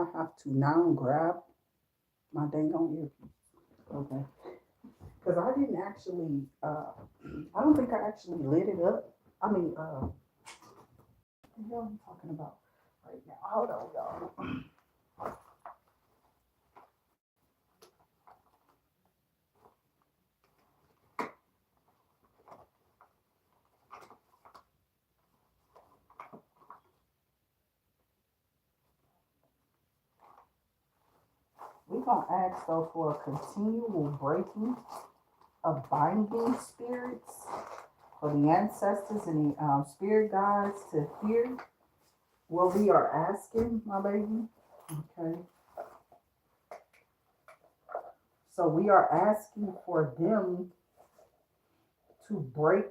might have to now grab my dang on earpiece. Okay. Because I didn't actually, I don't think I actually lit it up. I mean, what the hell am I talking about right now? Hold on, y'all. We're going to ask, though, for a continual breaking of binding spirits for the ancestors and the spirit guides to hear what we are asking, my baby. Okay. So we are asking for them to break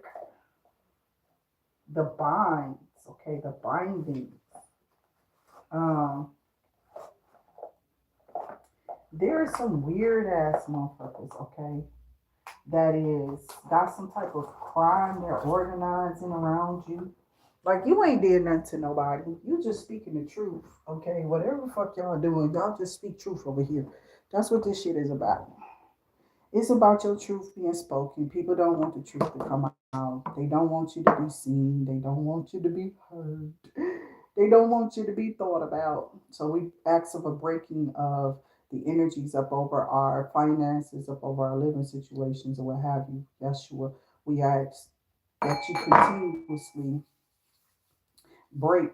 the binds, okay, the bindings. Um, there are some weird ass motherfuckers, okay, that is got some type of crime they're organizing around you. Like you ain't did nothing to nobody. You just speaking the truth, okay? Whatever the fuck y'all doing, y'all just speak truth over here. That's what this shit is about. It's about your truth being spoken. People don't want the truth to come out. They don't want you to be seen. They don't want you to be heard. They don't want you to be thought about. So we ask of a breaking of the energies up over our finances, up over our living situations, or what have you. Yeshua, we ask that you continuously break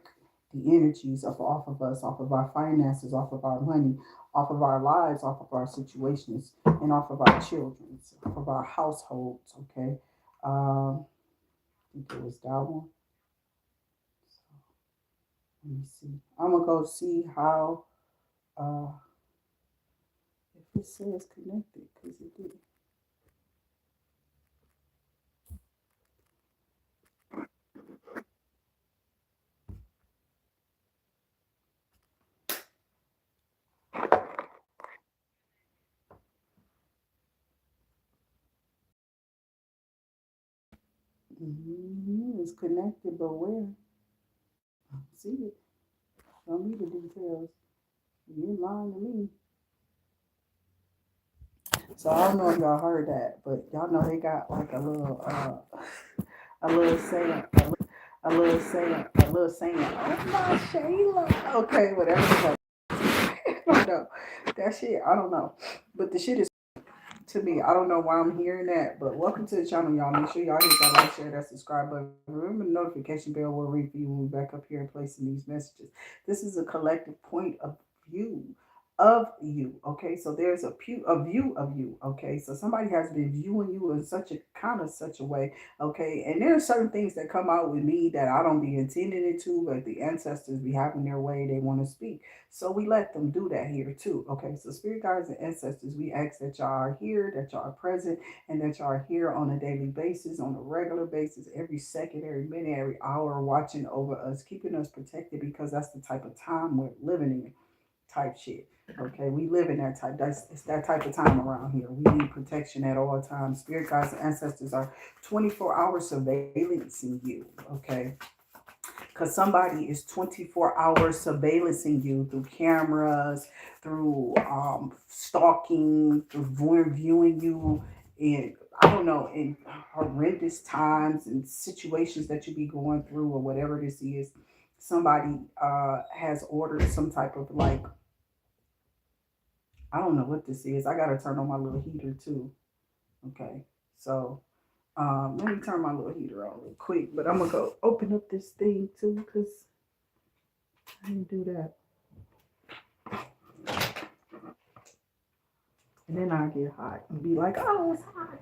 the energies of off of us, off of our finances, off of our money, off of our lives, off of our situations, and off of our children, off of our households. Okay, I think it was that one. Let me see. I'm gonna go see how uh, if it says connected because it did. It's connected, but where? I don't see it. Show me the details. You lying to me. So I don't know if y'all heard that, but y'all know they got like a little saying, a little saying, oh my Shayla. Okay, whatever the hell. I don't know. That shit, I don't know. But the shit is to me. I don't know why I'm hearing that, but welcome to the channel, y'all. Make sure y'all hit that like, share, that subscribe button. Remember the notification bell will ring for you when we're back up here and placing these messages. This is a collective point of view of you. Okay, so there's a view of you. Okay, so somebody has been viewing you in such a kind of such a way. Okay, and there are certain things that come out with me that I don't be intending it to, but the ancestors be having their way. They want to speak. So we let them do that here too. Okay, so spirit guides and ancestors, we ask that y'all are here, that y'all are present, and that y'all are here on a daily basis, on a regular basis, every second, every minute, every hour, watching over us, keeping us protected because that's the type of time we're living in, type shit. Okay, we live in that type. It's that type of time around here. We need protection at all times. Spirit guides and ancestors are 24-hour surveillancing you. Okay, because somebody is 24 hours surveillancing you through cameras, through stalking, through viewing you in, I don't know, in horrendous times and situations that you be going through or whatever this is. Somebody has ordered some type of like, I don't know what this is. I got to turn on my little heater too. Okay. So let me turn my little heater on real quick, but I'm going to go open up this thing too because I didn't do that. And then I get hot and be like, oh, it's hot.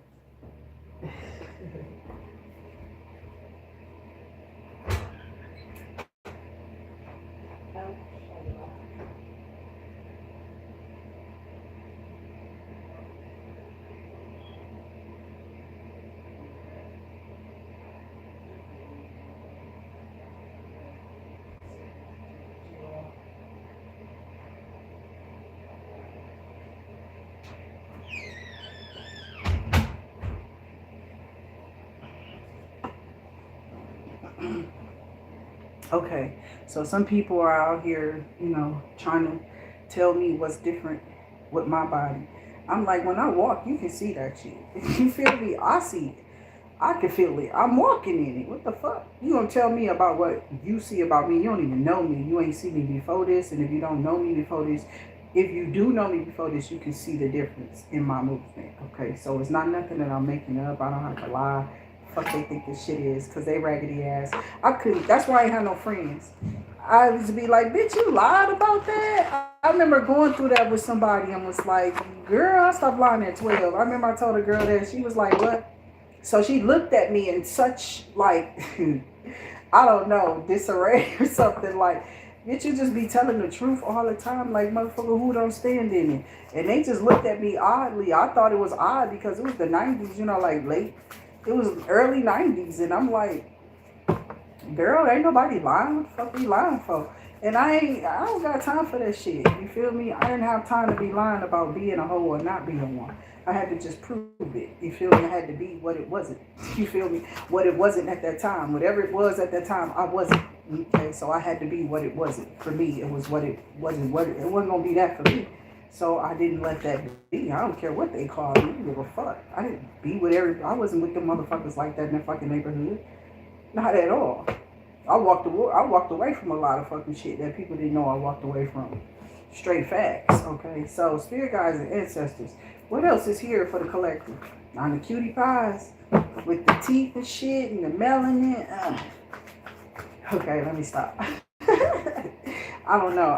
Okay, so some people are out here, trying to tell me what's different with my body. I'm like, when I walk, you can see that shit. You feel me? I see it. I can feel it. I'm walking in it. What the fuck? You gonna tell me about what you see about me? You don't even know me. You ain't seen me before this. And if you don't know me before this, if you do know me before this, you can see the difference in my movement. Okay, so it's not nothing that I'm making up. I don't have to lie. Fuck they think this shit is, cause they raggedy ass. I couldn't. That's why I ain't have no friends. I used to be like, bitch, you lied about that. I remember going through that with somebody and was like, girl, I stopped lying at 12. I remember I told a girl that. She was like, what? So she looked at me in such like, I don't know, disarray or something like, bitch, you just be telling the truth all the time, like motherfucker who don't stand in it. And they just looked at me oddly. I thought it was odd because it was the 90s, you know, like it was early 90s. And I'm like, girl, ain't nobody lying. What the fuck are you lying for? And I don't got time for that shit. You feel me? I didn't have time to be lying about being a hoe or not being one. I had to just prove it. You feel me? I had to be what it wasn't. You feel me? What it wasn't at that time. Whatever it was at that time, I wasn't. Okay, so I had to be what it wasn't. For me, it was what it wasn't. It wasn't gonna be that for me. So I didn't let that be. I don't care what they call me. I don't give a fuck. I didn't be with I wasn't with them motherfuckers like that in the fucking neighborhood. Not at all. I walked away from a lot of fucking shit that people didn't know I walked away from. Straight facts, okay? So, spirit guides and ancestors. What else is here for the collective? On the cutie pies with the teeth and shit and the melanin. Okay, let me stop. I don't know.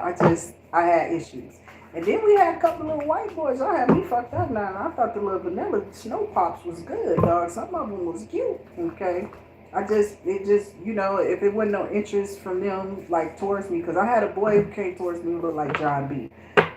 I had issues. And then we had a couple little white boys. I had me fucked up now. And I thought the little vanilla snow pops was good, dog. Some of them was cute, okay? You know, if it wasn't no interest from them, like, towards me, because I had a boy who came towards me who looked like John B.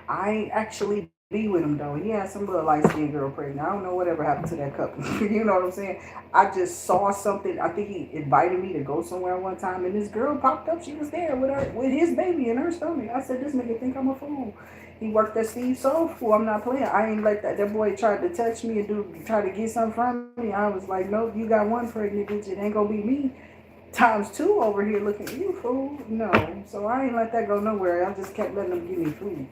I ain't actually be with him, though. He had some little light-skinned girl pregnant. I don't know whatever happened to that couple. You know what I'm saying? I just saw something. I think he invited me to go somewhere one time, and this girl popped up. She was there with his baby in her stomach. I said, this nigga think I'm a fool. He worked at Steve's Soul Food. I'm not playing. I ain't like that. That boy tried to touch me and try to get something from me. I was like, nope, you got one pregnant bitch. It ain't gonna be me. Times two over here looking at you, fool. No. So I ain't let that go nowhere. I just kept letting them give me food.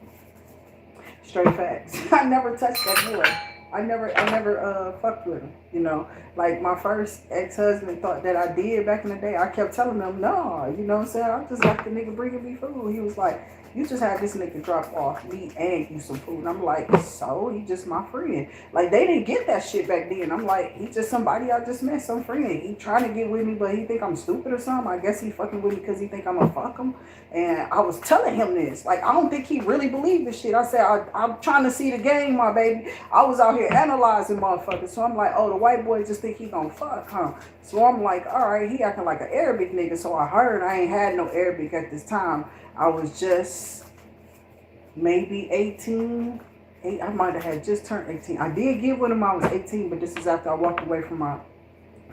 Straight facts. I never touched that boy. I never fucked with him. You know, like my first ex-husband thought that I did back in the day. I kept telling him, no, you know what I'm saying? I just let the nigga bring me food. He was like, you just had this nigga drop off me and you some food. And I'm like, so? He just my friend. Like, they didn't get that shit back then. I'm like, he just somebody I just met, some friend. He trying to get with me, but he think I'm stupid or something. I guess he fucking with me because he think I'm gonna fuck him. And I was telling him this. Like, I don't think he really believed this shit. I said, I'm trying to see the game, my baby. I was out here analyzing motherfuckers. So I'm like, oh, the white boy just think he gonna fuck, huh? So I'm like, all right, he acting like an Arabic nigga. So I heard I ain't had no Arabic at this time. I was just maybe 18. I might have had just turned 18. I did get with him. I was 18, but this is after I walked away from my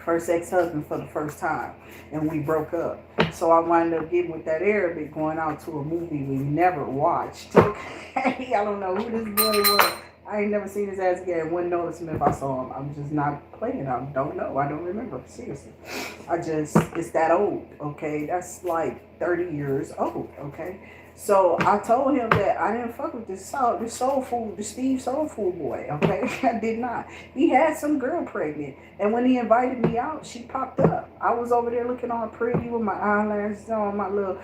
first ex-husband for the first time, and we broke up. So I wound up getting with that Arabic, going out to a movie we never watched. Okay, I don't know who this boy was. I ain't never seen his ass again. Wouldn't notice him if I saw him. I'm just not playing. I don't know. I don't remember. Seriously. It's that old, okay? That's like 30 years old, okay? So I told him that I didn't fuck with this soul food, the Steve Soul Food boy, okay? I did not. He had some girl pregnant. And when he invited me out, she popped up. I was over there looking all pretty with my eyelashes on, my little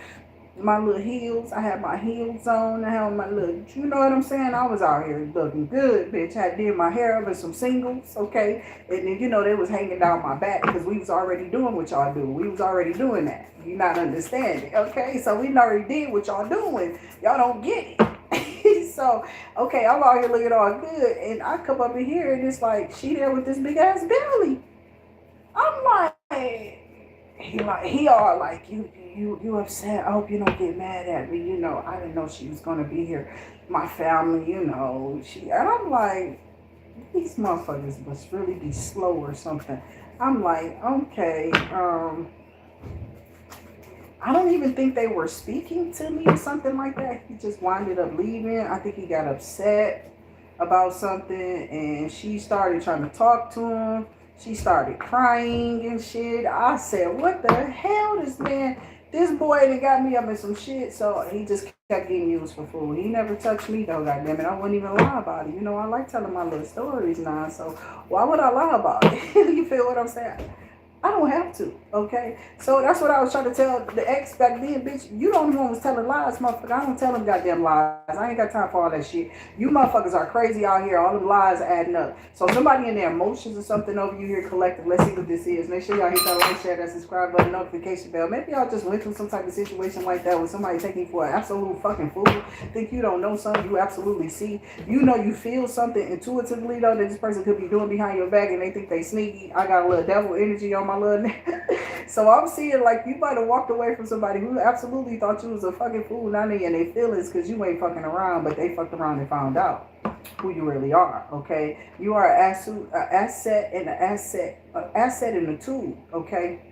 heels. I had my heels on. I had my little, you know what I'm saying? I was out here looking good, bitch. I did my hair up in some singles, okay? And then, you know, they was hanging down my back because we was already doing what y'all do. We was already doing that. You not understanding, okay? So we already did what y'all doing. Y'all don't get it. So, okay, I'm out here looking all good. And I come up in here and it's like, she there with this big ass belly. I'm like, he all like, you upset. I hope you don't get mad at me. You know, I didn't know she was gonna be here. My family, you know, and I'm like, these motherfuckers must really be slow or something. I'm like, okay, I don't even think they were speaking to me or something like that. He just winded up leaving. I think he got upset about something, and she started trying to talk to him. She started crying and shit. I said, what the hell, this boy that got me up in some shit. So he just kept getting used for food. He never touched me though, goddamn it. I wouldn't even lie about it. You know, I like telling my little stories now, so why would I lie about it? You feel what I'm saying? I don't have to, okay? So that's what I was trying to tell the ex back then, bitch. You the only one was telling lies, motherfucker. I don't tell them goddamn lies. I ain't got time for all that shit. You motherfuckers are crazy out here. All the lies adding up. So somebody in their emotions or something over you here collective. Let's see what this is. Make sure y'all hit that like, share, that subscribe button, notification bell. Maybe y'all just went through some type of situation like that with somebody taking you for an absolute fucking fool. Think you don't know something you absolutely see. You know you feel something intuitively though that this person could be doing behind your back and they think they sneaky. I got a little devil energy on my little so I'm seeing like you might have walked away from somebody who absolutely thought you was a fucking fool, not in their feelings because you ain't fucking around, but they fucked around and found out who you really are. Okay, you are an asset and an asset and a tool. Okay,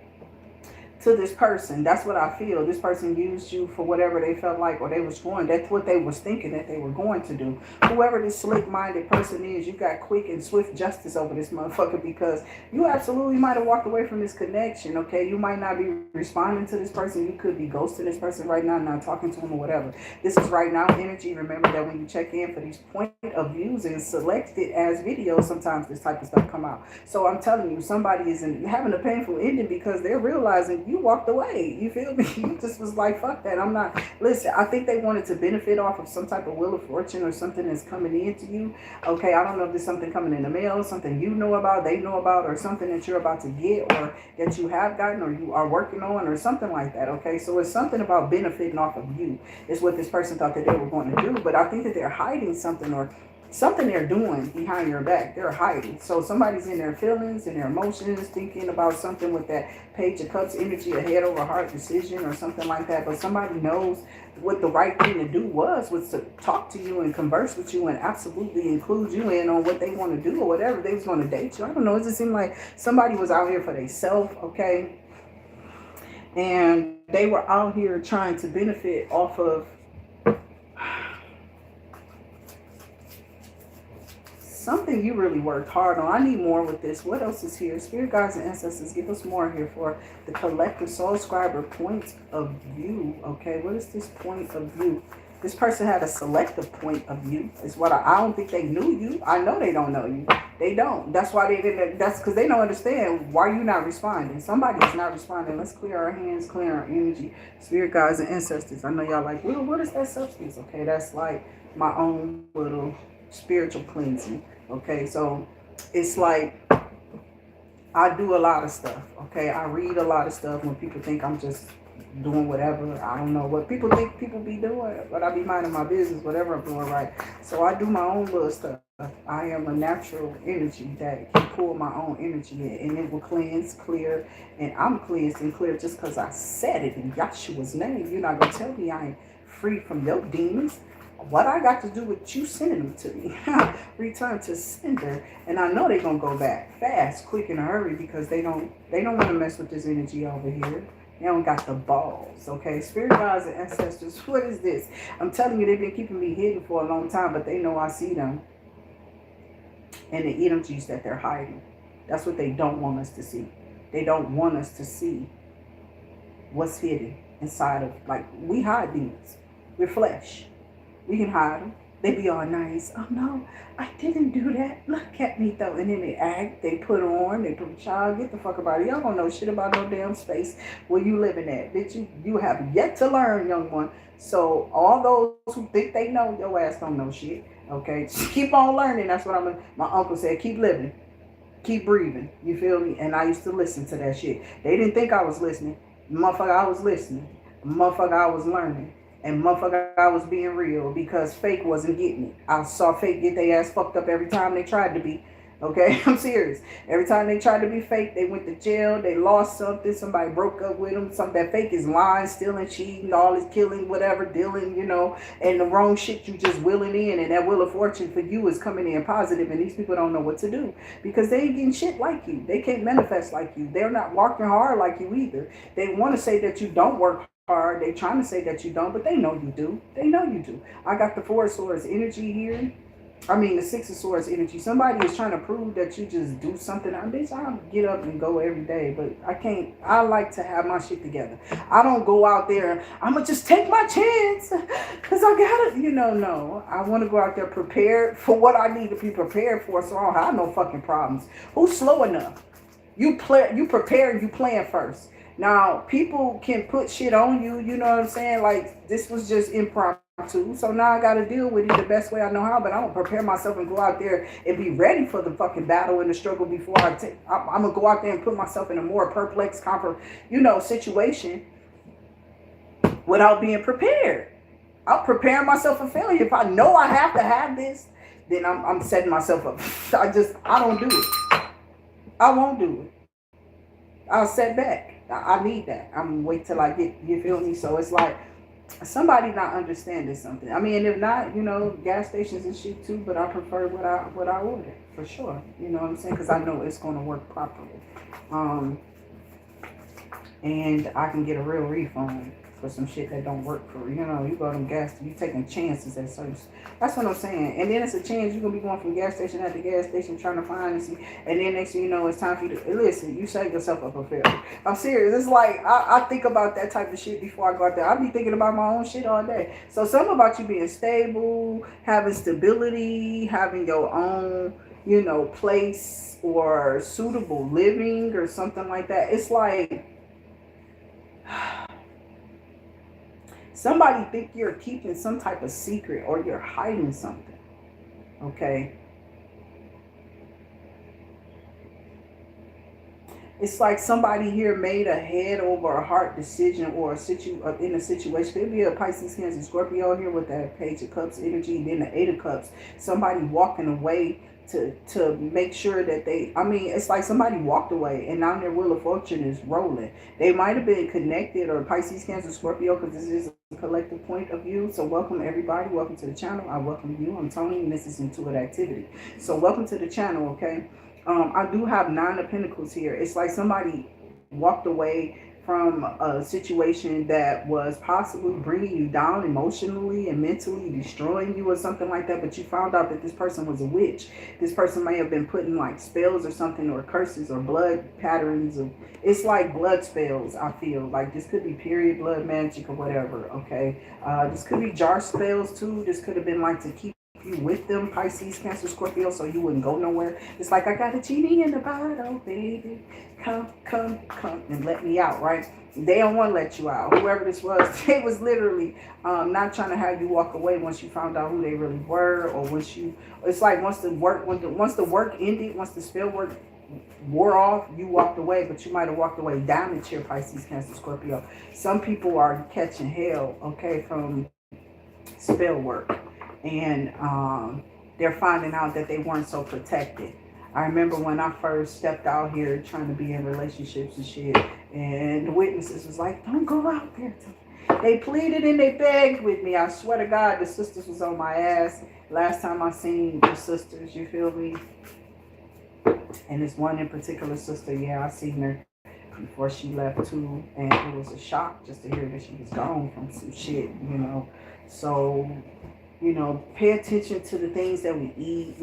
to this person. That's what I feel. This person used you for whatever they felt like or they was going. That's what they was thinking that they were going to do. Whoever this slick-minded person is, you got quick and swift justice over this motherfucker because you absolutely might have walked away from this connection, okay? You might not be responding to this person. You could be ghosting this person right now, not talking to him or whatever. This is right now energy. Remember that when you check in for these point of views and select it as videos, sometimes this type of stuff come out. So I'm telling you, somebody is having a painful ending because they're realizing you walked away. You feel me? You just was like, fuck that. I'm not. Listen, I think they wanted to benefit off of some type of wheel of fortune or something that's coming into you. Okay, I don't know if there's something coming in the mail, something you know about, they know about, or something that you're about to get or that you have gotten or you are working on or something like that. Okay, so it's something about benefiting off of you is what this person thought that they were going to do. But I think that they're hiding something or something they're doing behind your back. They're hiding. So somebody's in their feelings and their emotions, thinking about something with that Page of Cups energy, a head over heart decision or something like that. But somebody knows what the right thing to do was to talk to you and converse with you and absolutely include you in on what they want to do or whatever. They was going to date you. I don't know. It just seemed like somebody was out here for themselves, okay? And they were out here trying to benefit off of something you really worked hard on. I need more with this. What else is here? Spirit guides and ancestors, give us more here for the collective soul scriber point of view. Okay, what is this point of view? This person had a selective point of view. Is what I don't think they knew you. I know they don't know you. They don't. That's why they didn't. That's because they don't understand why you're not responding. Somebody's not responding. Let's clear our hands, clear our energy. Spirit guides and ancestors. I know y'all like, well, what is that substance? Okay, that's like my own little spiritual cleansing. Okay, so it's like I do a lot of stuff. Okay, I read a lot of stuff. When people think I'm just doing whatever, I don't know what people think people be doing, but I be minding my business, whatever I'm doing, right? So I do my own little stuff. I am a natural energy that can pull my own energy in, and it will cleanse, clear, and I'm cleansed and clear just because I said it in Yahshua's name. You're not gonna tell me I ain't free from your demons. What I got to do with you sending them to me? Return to sender. And I know they're gonna go back fast, quick, in a hurry because they don't want to mess with this energy over here. They don't got the balls. Okay, spirit guides and ancestors. What is this? I'm telling you, they've been keeping me hidden for a long time, but they know I see them and the energies that they're hiding. That's what they don't want us to see. They don't want us to see what's hidden inside of, like, we hide demons. We're flesh. We can hide them. They be all nice. Oh no, I didn't do that. Look at me though. And then they act, they put on, they put child, get the fuck about it. Y'all don't know shit about no damn space where you living at. Bitch, you have yet to learn, young one. So all those who think they know, your ass don't know shit. Okay? Just keep on learning. That's what my uncle said. Keep living. Keep breathing. You feel me? And I used to listen to that shit. They didn't think I was listening. Motherfucker, I was listening. Motherfucker, I was learning. And motherfucker, I was being real because fake wasn't getting it. I saw fake get their ass fucked up every time they tried to be. Okay, I'm serious. Every time they tried to be fake, they went to jail. They lost something. Somebody broke up with them. Something that fake is lying, stealing, cheating, all this killing, whatever, dealing, you know, and the wrong shit you just willing in. And that wheel of fortune for you is coming in positive. And these people don't know what to do because they ain't getting shit like you. They can't manifest like you. They're not working hard like you either. They want to say that you don't work hard. They trying to say that you don't, but they know you do. They know you do. I got the Four of Swords energy here. I mean, the Six of Swords energy. Somebody is trying to prove that you just do something. Bitch, I'll get up and go every day, but I can't. I like to have my shit together. I don't go out there. I'm gonna just take my chance because I gotta. No. I want to go out there prepared for what I need to be prepared for, so I don't have no fucking problems. Who's slow enough? You prepare, you plan first. Now, people can put shit on you, you know what I'm saying? Like, this was just impromptu. So now I got to deal with it the best way I know how, but I don't prepare myself and go out there and be ready for the fucking battle and the struggle before I'm going to go out there and put myself in a more perplexed, situation without being prepared. I'm preparing myself for failure. If I know I have to have this, then I'm setting myself up. I don't do it. I won't do it. I'll set back. I need that. I'm gonna wait till I get, you feel me? So it's like somebody not understanding something. I mean, if not, gas stations and shit too, but I prefer what I ordered for sure. You know what I'm saying? Because I know it's gonna work properly. And I can get a real refund for some shit that don't work for you go to gas, you taking chances at certain. That's what I'm saying. And then it's a chance you're gonna be going from gas station to gas station trying to find and see, and then next thing you know, it's time for you to listen. You set yourself up for failure. I'm serious. It's like I think about that type of shit before I go out there. I be thinking about my own shit all day. So something about you being stable, having stability, having your own place or suitable living or something like that. It's like somebody think you're keeping some type of secret or you're hiding something. Okay. It's like somebody here made a head over a heart decision or in a situation. Could be a Pisces, Cancer, Scorpio here with that Page of Cups energy, and then the Eight of Cups. Somebody walking away to make sure that it's like somebody walked away and now their wheel of fortune is rolling. They might have been connected, or Pisces, Cancer, Scorpio, because this is a collective point of view. So welcome everybody. Welcome to the channel. I welcome you. I'm Toni, and this is IntuitActivity. So welcome to the channel, okay? I do have Nine of Pentacles here. It's like somebody walked away from a situation that was possibly bringing you down emotionally and mentally, destroying you or something like that, but you found out that this person was a witch. This person may have been putting like spells or something, or curses or blood patterns. It's like blood spells, I feel. Like this could be period blood magic or whatever, okay? This could be jar spells too. This could have been like to keep you with them, Pisces, Cancer, Scorpio, so you wouldn't go nowhere. It's like, I got a genie in the bottle, baby. Come, and let me out, right? They don't want to let you out. Whoever this was, they was literally not trying to have you walk away once you found out who they really were, or it's like once the work ended, once the spell work wore off, you walked away, but you might have walked away damaged here, Pisces, Cancer, Scorpio. Some people are catching hell, okay, from spell work. And they're finding out that they weren't so protected. I remember when I first stepped out here trying to be in relationships and shit, and the witnesses was like, don't go out there. They pleaded and they begged with me. I swear to God, the sisters was on my ass. Last time I seen the sisters, you feel me? And this one in particular sister, yeah, I seen her before she left too. And it was a shock just to hear that she was gone from some shit, So pay attention to the things that we eat.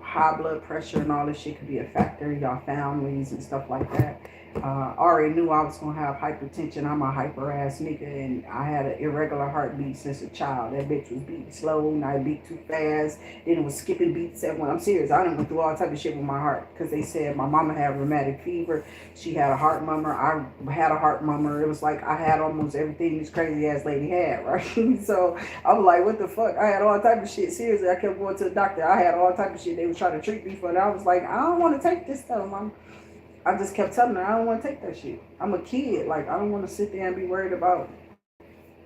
High blood pressure and all this shit could be a factor in y'all families and stuff like that. I already knew I was going to have hypertension. I'm a hyper ass nigga, and I had an irregular heartbeat since a child. That bitch was beating slow, and I beat too fast. Then it was skipping beats at one. I'm serious. I done went through all type of shit with my heart, because they said my mama had rheumatic fever. She had a heart murmur. I had a heart murmur. It was like I had almost everything this crazy ass lady had, right? So I was like, what the fuck? I had all type of shit. Seriously, I kept going to the doctor. I had all type of shit they was trying to treat me for. And I was like, I don't want to take this stuff, mom. I just kept telling her, I don't want to take that shit. I'm a kid. Like, I don't want to sit there and be worried about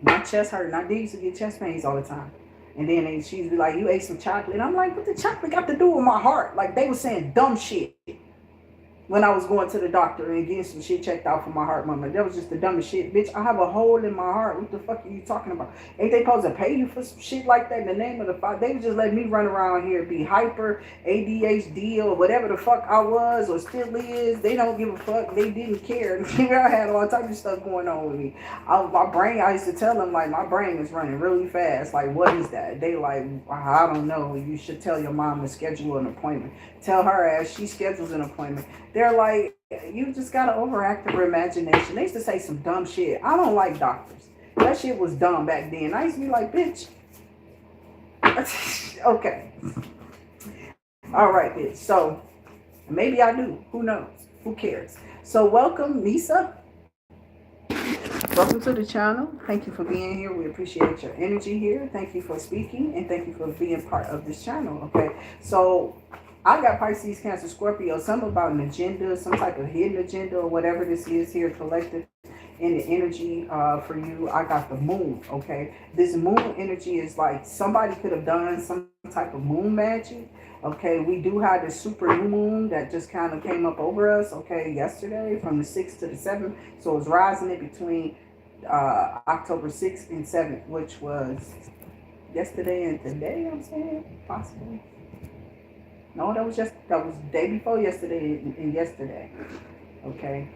my chest hurting. I used to get chest pains all the time. And then she'd be like, you ate some chocolate. And I'm like, what the chocolate got to do with my heart? Like, they were saying dumb shit. when I was going to the doctor and getting some shit checked out for my heart murmur. That was just the dumbest shit. Bitch, I have a hole in my heart. What the fuck are you talking about? Ain't they supposed to pay you for some shit like that in the name of the fuck? They would just let me run around here, be hyper, ADHD, or whatever the fuck I was or still is. They don't give a fuck. They didn't care. I had all types of stuff going on with me. My brain, I used to tell them, like, my brain is running really fast. Like, what is that? They like, I don't know. You should tell your mom to schedule an appointment. Tell her as she schedules an appointment. They're like, you just got an overactive imagination. They used to say some dumb shit. I don't like doctors. That shit was dumb back then. I used to be like, bitch. Okay. All right, bitch. So maybe I do. Who knows? Who cares? So welcome, Misa. Welcome to the channel. Thank you for being here. We appreciate your energy here. Thank you for speaking, and thank you for being part of this channel. Okay. So I got Pisces, Cancer, Scorpio, something about an agenda, some type of hidden agenda or whatever this is here collective in the energy for you. I got the moon, okay? This moon energy is like somebody could have done some type of moon magic, okay? We do have this super new moon that just kind of came up over us, okay, yesterday from the 6th to the 7th. So it's rising in between October 6th and 7th, which was yesterday and today, I'm saying, possibly. No, that was the day before yesterday and yesterday. Okay.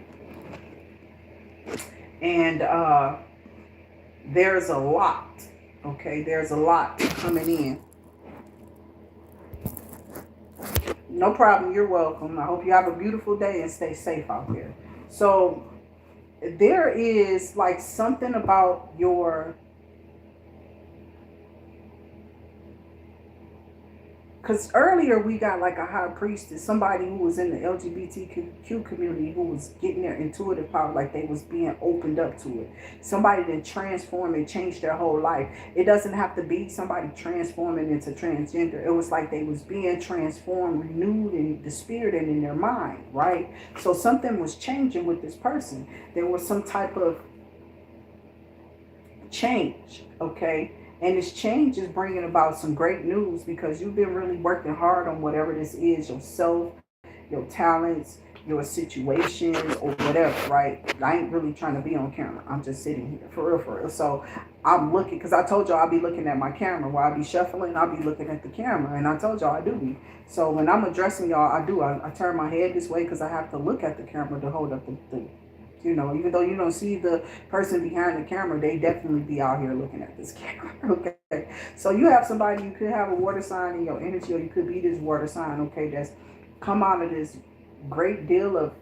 And there's a lot. Okay, there's a lot coming in. No problem, you're welcome. I hope you have a beautiful day and stay safe out there. So there is like something about your, because earlier we got like a high priestess, somebody who was in the LGBTQ community who was getting their intuitive power, like they was being opened up to it. Somebody that transformed and changed their whole life. It doesn't have to be somebody transforming into transgender. It was like they was being transformed, renewed in the spirit and in their mind, right? So something was changing with this person. There was some type of change, okay? And this change is bringing about some great news because you've been really working hard on whatever this is, yourself, your talents, your situations, or whatever, right? I ain't really trying to be on camera. I'm just sitting here, for real. So I'm looking, because I told y'all I'll be looking at my camera. While I be shuffling, I'll be looking at the camera. And I told y'all I do be. So when I'm addressing y'all, I turn my head this way because I have to look at the camera to hold up the you know, even though you don't see the person behind the camera, they definitely be out here looking at this camera, okay? So you have somebody, you could have a water sign in your energy, or you could be this water sign, okay, that's come out of this great deal of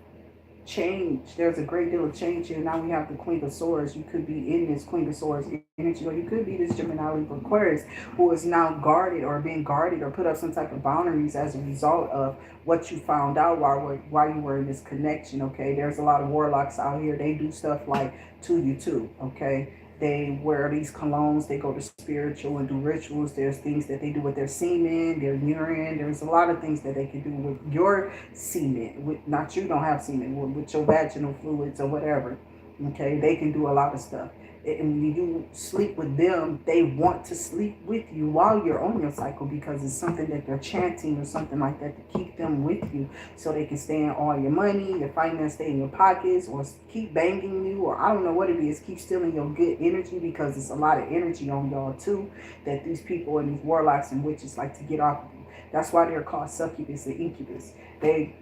change. There's a great deal of change here. Now we have the Queen of Swords. You could be in this Queen of Swords energy, or you could be this Gemini, Libra, Aquarius who is now guarded or being guarded or put up some type of boundaries as a result of what you found out while you were in this connection, okay? There's a lot of warlocks out here. They do stuff like to you too, okay? They wear these colognes. They go to spiritual and do rituals. There's things that they do with their semen, their urine. There's a lot of things that they can do with your semen. Not you don't have semen, with your vaginal fluids or whatever. Okay, they can do a lot of stuff. And when you sleep with them, they want to sleep with you while you're on your cycle because it's something that they're chanting or something like that to keep them with you so they can stay in all your money, your finance stay in your pockets, or keep banging you, or I don't know what it is, keep stealing your good energy because it's a lot of energy on y'all too that these people and these warlocks and witches like to get off of you. That's why they're called succubus and incubus. They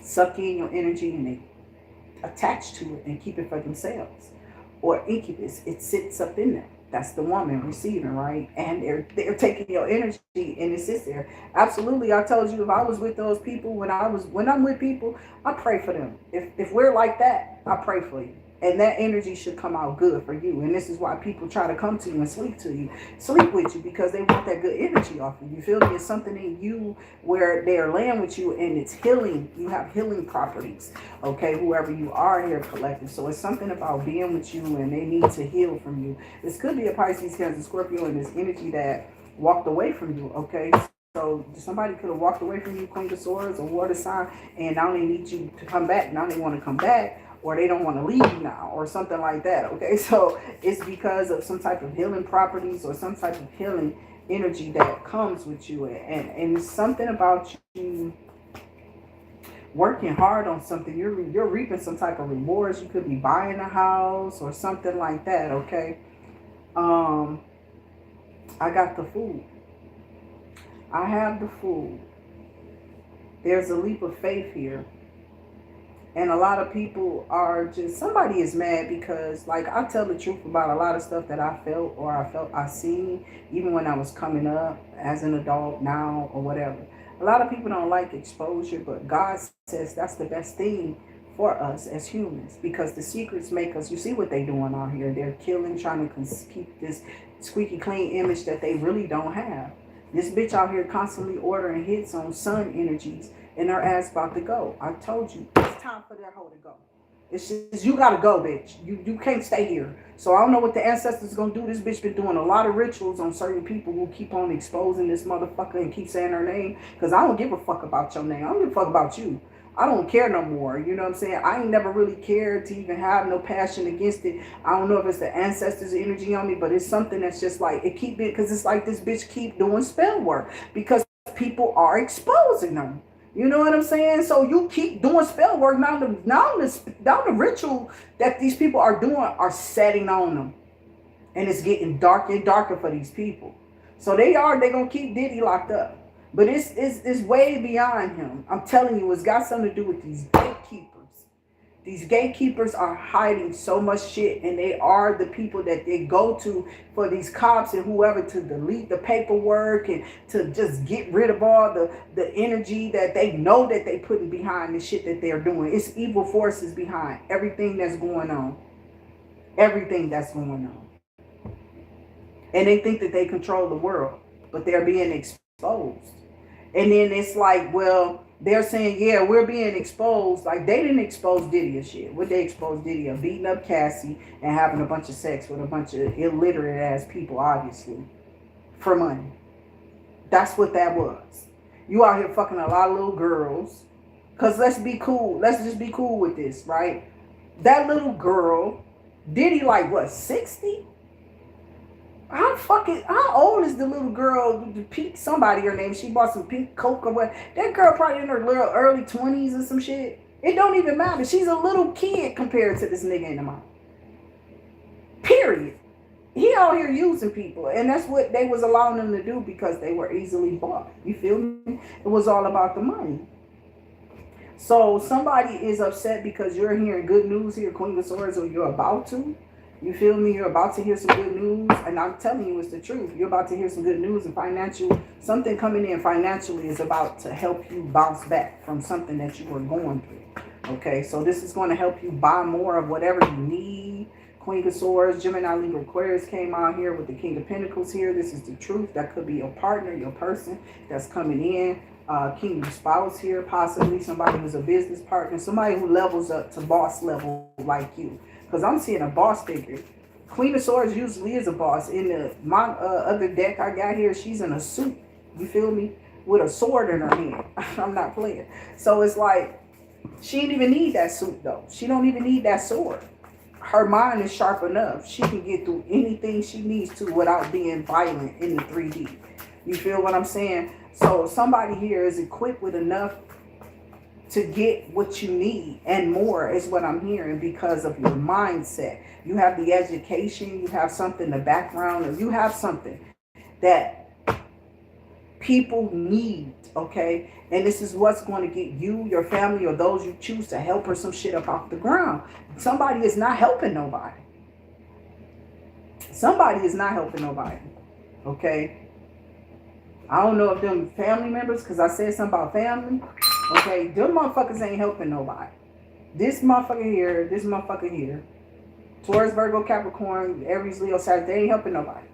suck in your energy and they attach to it and keep it for themselves. Or incubus, it sits up in there. That's the woman receiving, right? And they're taking your energy and it sits there. Absolutely, I told you if I was with those people, when I'm with people, I pray for them. If we're like that, I pray for you. And that energy should come out good for you. And this is why people try to come to you and sleep with you, because they want that good energy off of you. You feel me? It's something in you where they're laying with you and it's healing. You have healing properties, okay, whoever you are here collective. So it's something about being with you and they need to heal from you. This could be a Pisces, Cancer, Scorpio, and this energy that walked away from you, okay? So somebody could have walked away from you, Queen of Swords or water sign, and now they need you to come back. Now they want to come back, or they don't want to leave you now, or something like that, okay? So it's because of some type of healing properties or some type of healing energy that comes with you. And it's something about you working hard on something. You're reaping some type of rewards. You could be buying a house or something like that, okay? Um, I got the food. I have the food. There's a leap of faith here. And a lot of people are just, somebody is mad because, like, I tell the truth about a lot of stuff that I felt or I seen, even when I was coming up as an adult now or whatever. A lot of people don't like exposure, but God says that's the best thing for us as humans, because the secrets make us, you see what they doing out here. They're killing, trying to keep this squeaky clean image that they really don't have. This bitch out here constantly ordering hits on sun energies, and her ass about to go. I told you, it's time for that hoe to go. It's just, you gotta go, bitch. You can't stay here. So I don't know what the ancestors gonna do. This bitch been doing a lot of rituals on certain people who keep on exposing this motherfucker and keep saying her name. Because I don't give a fuck about your name. I don't give a fuck about you. I don't care no more. You know what I'm saying? I ain't never really cared to even have no passion against it. I don't know if it's the ancestors' energy on me, but it's something that's just like, it keep it, because it's like this bitch keep doing spell work because people are exposing them. You know what I'm saying? So you keep doing spell work. Now the ritual that these people are doing are setting on them. And it's getting darker and darker for these people. So they're going to keep Diddy locked up. But it's way beyond him. I'm telling you, it's got something to do with these gatekeepers. These gatekeepers are hiding so much shit, and they are the people that they go to for these cops and whoever to delete the paperwork and to just get rid of all the energy that they know that they putting behind the shit that they're doing. It's evil forces behind everything that's going on. Everything that's going on. And they think that they control the world, but they're being exposed. And then it's like, well, they're saying, yeah, we're being exposed. Like, they didn't expose Diddy of shit. What they exposed Diddy of? Beating up Cassie and having a bunch of sex with a bunch of illiterate ass people, obviously, for money. That's what that was. You out here fucking a lot of little girls. Because let's be cool. Let's just be cool with this, right? That little girl, Diddy like, what, 60? How old is the little girl? The pink, somebody her name, she bought some pink coke or what? That girl probably in her little early 20s or some shit. It don't even matter. She's a little kid compared to this nigga in the mouth. Period. He out here using people, and that's what they was allowing them to do because they were easily bought. You feel me? It was all about the money. So somebody is upset because you're hearing good news here, Queen of Swords, or you're about to. You feel me? You're about to hear some good news, and I'm telling you it's the truth. You're about to hear some good news, and something coming in financially is about to help you bounce back from something that you were going through. Okay, so this is going to help you buy more of whatever you need. Queen of Swords, Gemini, Libra, Aquarius came out here with the King of Pentacles here. This is the truth. That could be your partner, your person that's coming in. King of Spouse here, possibly somebody who's a business partner, somebody who levels up to boss level like you. Because I'm seeing a boss figure. Queen of Swords usually is a boss. In my other deck I got here, she's in a suit. You feel me? With a sword in her hand. I'm not playing. So it's like, she didn't even need that suit though. She don't even need that sword. Her mind is sharp enough. She can get through anything she needs to without being violent in the 3D. You feel what I'm saying? So somebody here is equipped with enough to get what you need and more is what I'm hearing because of your mindset. You have the education, you have something, the background, or you have something that people need, okay? And this is what's going to get you, your family, or those you choose to help or some shit up off the ground. Somebody is not helping nobody. Somebody is not helping nobody, okay? I don't know if them family members, because I said something about family. Okay, them motherfuckers ain't helping nobody. This motherfucker here, Taurus, Virgo, Capricorn, Aries, Leo, Sagittarius, they ain't helping nobody.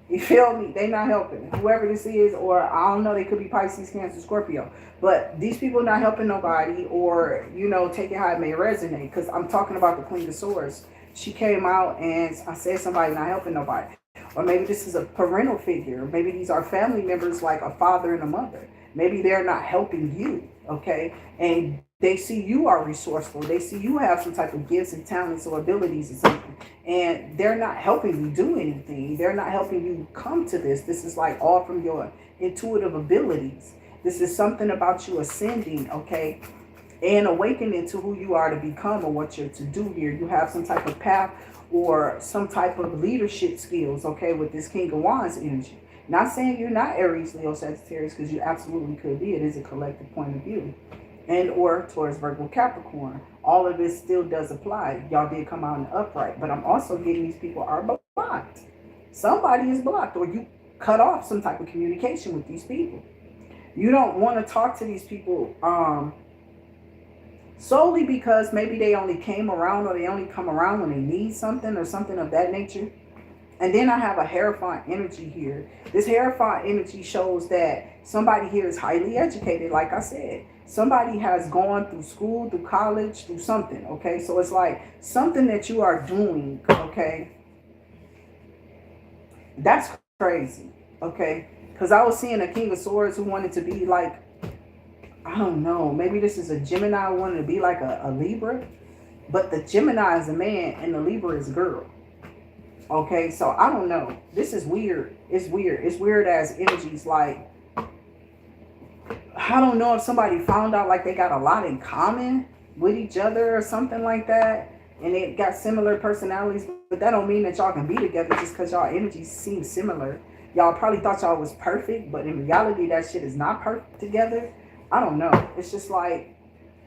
You feel me? They not helping. Whoever this is, or I don't know, they could be Pisces, Cancer, Scorpio. But these people not helping nobody, or, you know, take it how it may resonate. Because I'm talking about the Queen of Swords. She came out and I said somebody not helping nobody. Or maybe this is a parental figure. Maybe these are family members like a father and a mother. Maybe they're not helping you, okay? And they see you are resourceful. They see you have some type of gifts and talents or abilities or something. And they're not helping you do anything. They're not helping you come to this. This is like all from your intuitive abilities. This is something about you ascending, okay? and awakening to who you are to become or what you're to do here. You have some type of path or some type of leadership skills, okay, with this King of Wands energy. Not saying you're not Aries, Leo, Sagittarius, because you absolutely could be. It is a collective point of view. And or Taurus, Virgo, Capricorn. All of this still does apply. Y'all did come out in the upright. But I'm also getting these people are blocked. Somebody is blocked, or you cut off some type of communication with these people. You don't want to talk to these people solely because maybe they only came around, or they only come around when they need something or something of that nature. And then I have a Hierophant energy here. This Hierophant energy shows that somebody here is highly educated, like I said. Somebody has gone through school, through college, through something, okay? So it's like something that you are doing, okay? That's crazy, okay? Because I was seeing a King of Swords who wanted to be like, I don't know, maybe this is a Gemini who wanted to be like a Libra. But the Gemini is a man and the Libra is a girl. Okay, so I don't know. This is weird. It's weird. It's weird as energies. Like, I don't know if somebody found out like they got a lot in common with each other or something like that, and they got similar personalities, but that don't mean that y'all can be together just because y'all energies seem similar. Y'all probably thought y'all was perfect, but in reality that shit is not perfect together. I don't know. It's just like,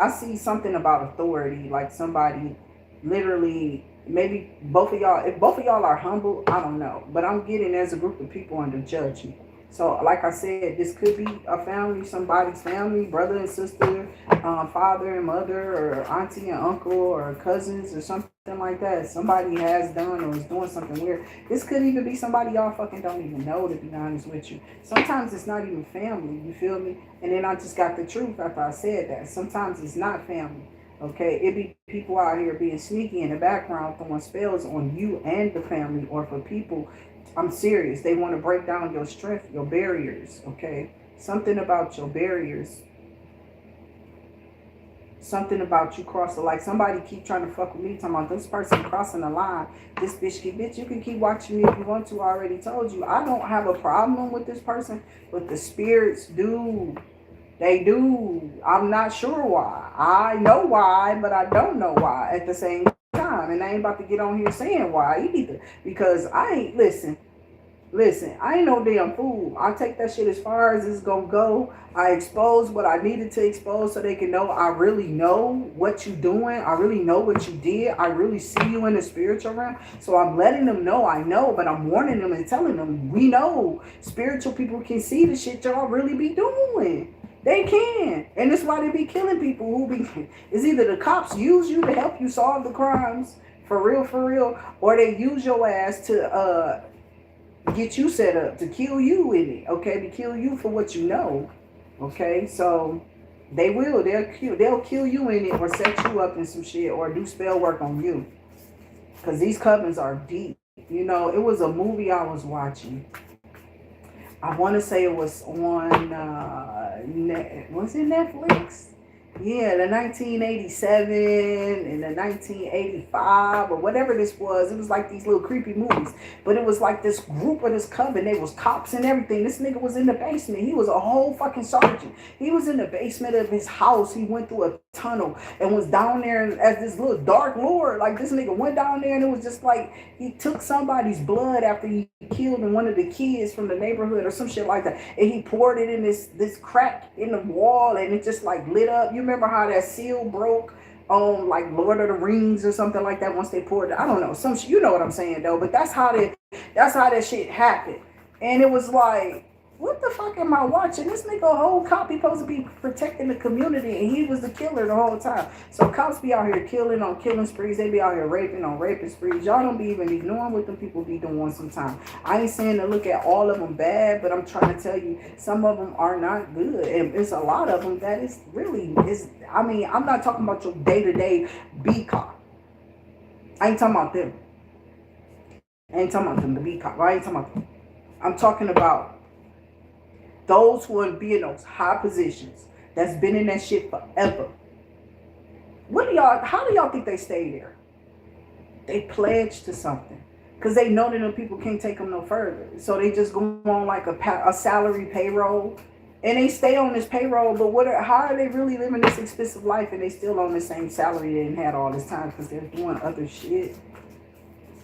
I see something about authority, like somebody literally, maybe both of y'all, if both of y'all are humble, I don't know. But I'm getting there's a group of people under judgment. So like I said, this could be a family, somebody's family, brother and sister, father and mother, or auntie and uncle, or cousins, or something like that. Somebody has done or is doing something weird. This could even be somebody y'all fucking don't even know, to be honest with you. Sometimes it's not even family, you feel me? And then I just got the truth after I said that. Sometimes it's not family. Okay, it be people out here being sneaky in the background, throwing spells on you and the family, or for people. I'm serious. They want to break down your strength, your barriers. Okay, something about your barriers. Something about you crossing. Like somebody keep trying to fuck with me, talking about this person crossing the line. This bitch, you can keep watching me if you want to. I already told you. I don't have a problem with this person, but the spirits do. They do. I'm not sure why. I know why, but I don't know why at the same time. And I ain't about to get on here saying why either. Because I ain't, listen, I ain't no damn fool. I take that shit as far as it's gonna go. I expose what I needed to expose so they can know I really know what you doing. I really know what you did. I really see you in the spiritual realm. So I'm letting them know I know, but I'm warning them and telling them, we know spiritual people can see the shit y'all really be doing. They can. And that's why they be killing people who be, it's either the cops use you to help you solve the crimes, for real, or they use your ass to get you set up, to kill you with it, okay, to kill you for what you know, okay. So they will, they'll kill you in it, or set you up in some shit, or do spell work on you, because these covens are deep. You know, it was a movie I was watching. I want to say it was on, was it Netflix? Yeah, the 1987 and the 1985 or whatever this was. It was like these little creepy movies. But it was like this group of this coven. They was cops and everything. This nigga was in the basement. He was a whole fucking sergeant. He was in the basement of his house. He went through a tunnel and was down there as this little dark lord. Like this nigga went down there and it was just like he took somebody's blood after he killed one of the kids from the neighborhood or some shit like that. And he poured it in this crack in the wall and it just like lit up. You remember how that seal broke on like Lord of the Rings or something like that once they poured it? I don't know. Some you know what I'm saying though, but that's how that shit happened. And it was like, what the fuck am I watching? This nigga a whole cop, he supposed to be protecting the community and he was the killer the whole time. So cops be out here killing on killing sprees. They be out here raping on raping sprees. Y'all don't be even ignoring what them people be doing sometimes. I ain't saying to look at all of them bad, but I'm trying to tell you some of them are not good. And it's a lot of them that is really, I mean, I'm not talking about your day-to-day B cop. I ain't talking about them. I ain't talking about them, the B cop. I ain't talking about them. I'm talking about those who would be in those high positions, that's been in that shit forever. How do y'all think they stay there? They pledge to something. Because they know that them people can't take them no further. So they just go on like a salary payroll. And they stay on this payroll, but how are they really living this expensive life and they still on the same salary they had all this time because they're doing other shit?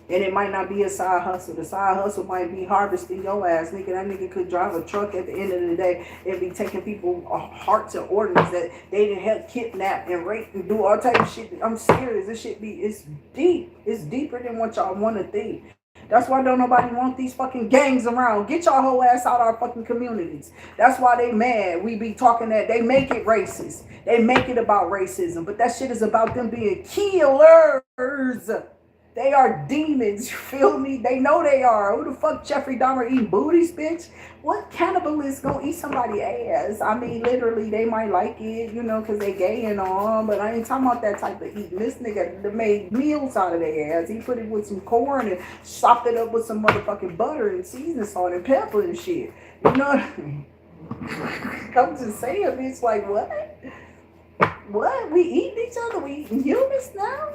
And it might not be a side hustle. The side hustle might be harvesting your ass, nigga. That nigga could drive a truck at the end of the day and be taking people hearts and organs that they didn't help kidnap and rape and do all type of shit. I'm serious. This shit it's deep. It's deeper than what y'all want to think. That's why don't nobody want these fucking gangs around. Get y'all whole ass out our fucking communities. That's why they mad. We be talking that they make it racist. They make it about racism. But that shit is about them being killers. They are demons, you feel me? They know they are. Who the fuck Jeffrey Dahmer eating booties, bitch? What cannibalist gonna eat somebody's ass? I mean, literally, they might like it, you know, because they gay and all, but I ain't talking about that type of eating. This nigga made meals out of their ass. He put it with some corn and chopped it up with some motherfucking butter and seasoning salt and pepper and shit. You know what I mean? I'm just saying, bitch, like, what? What? We eating each other? We eating humans now?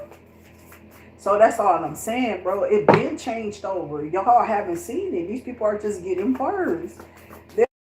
So that's all I'm saying, bro. It been changed over. Y'all haven't seen it. These people are just getting worse.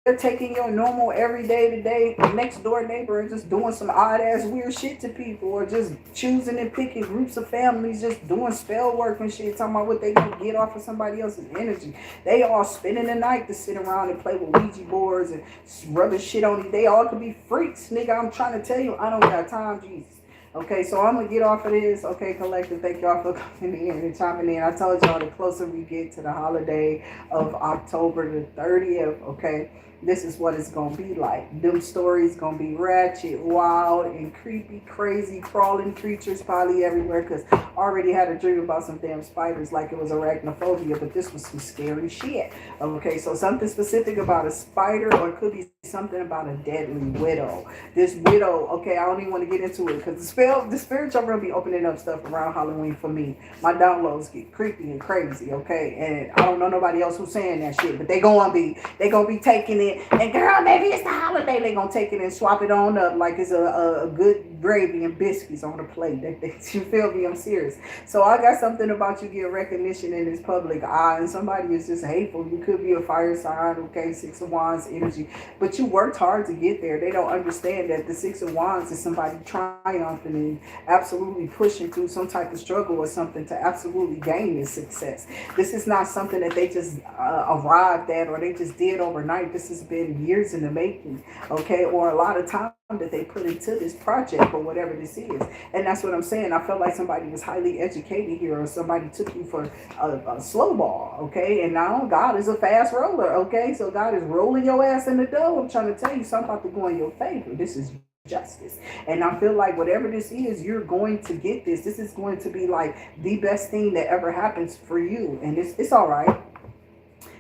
They're taking your normal everyday to day next door neighbor and just doing some odd ass weird shit to people, or just choosing and picking groups of families, just doing spell work and shit, talking about what they gonna get off of somebody else's energy. They all spending the night to sit around and play with Ouija boards and rubber shit on it. They all could be freaks, nigga. I'm trying to tell you, I don't got time, Jesus. Okay, so I'm going to get off of this. Okay, collective, thank y'all for coming in and chiming in. I told y'all the closer we get to the holiday of October the 30th, okay, this is what it's going to be like. Them stories going to be ratchet, wild, and creepy, crazy, crawling creatures probably everywhere, because I already had a dream about some damn spiders like it was arachnophobia, but this was some scary shit. Okay, so something specific about a spider, or it could be something about a deadly widow. This widow, okay, I don't even want to get into it because the spiritual realm be opening up stuff around Halloween for me. My downloads get creepy and crazy, okay, and I don't know nobody else who's saying that shit, but they gonna be taking it, and girl, maybe it's the holiday. They gonna take it and swap it on up like it's a good gravy and biscuits on the plate. You feel me? I'm serious. So I got something about you get recognition in this public eye, and somebody is just hateful. You could be a fire sign, okay, 6 of Wands energy, but you worked hard to get there. They don't understand that the 6 of Wands is somebody triumphing and absolutely pushing through some type of struggle or something to absolutely gain this success. This is not something that they just arrived at or they just did overnight. This has been years in the making, okay, or a lot of time that they put into this project or whatever this is. And that's what I'm saying. I felt like somebody was highly educated here, or somebody took you for a slow ball, okay? And now God is a fast roller, okay? So God is rolling your ass in the dough. I'm trying to tell you something about to go in your favor. This is justice. And I feel like whatever this is, you're going to get this. This is going to be like the best thing that ever happens for you. And it's all right.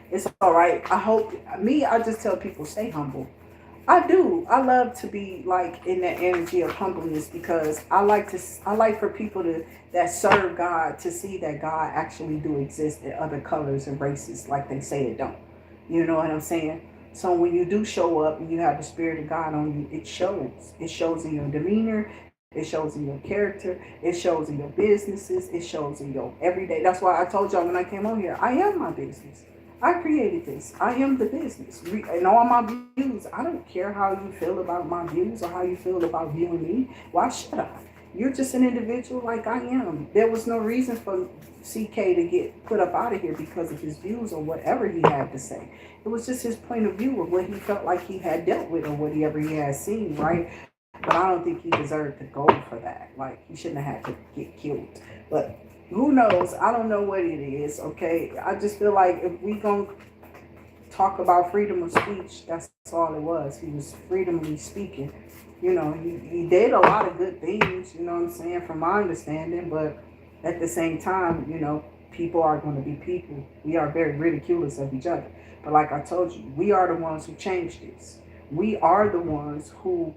It's all right. I just tell people, stay humble. I do. I love to be like in that energy of humbleness, because I like for people that serve God to see that God actually do exist in other colors and races like they say it don't. You know what I'm saying? So when you do show up and you have the Spirit of God on you, it shows. It shows in your demeanor. It shows in your character. It shows in your businesses. It shows in your everyday. That's why I told y'all when I came on here, I am my business. I created this. I am the business. And all my views, I don't care how you feel about my views or how you feel about viewing me. Why should I? You're just an individual like I am. There was no reason for CK to get put up out of here because of his views or whatever he had to say. It was just his point of view of what he felt like he had dealt with or whatever he had seen, right? But I don't think he deserved to go for that. Like, he shouldn't have had to get killed. But who knows? I don't know what it is, okay? I just feel like if we gonna talk about freedom of speech, that's all it was. He was freedomly speaking. You know, he did a lot of good things, you know what I'm saying, from my understanding. But at the same time, you know, people are going to be people. We are very ridiculous of each other. But like I told you, we are the ones who change this. We are the ones who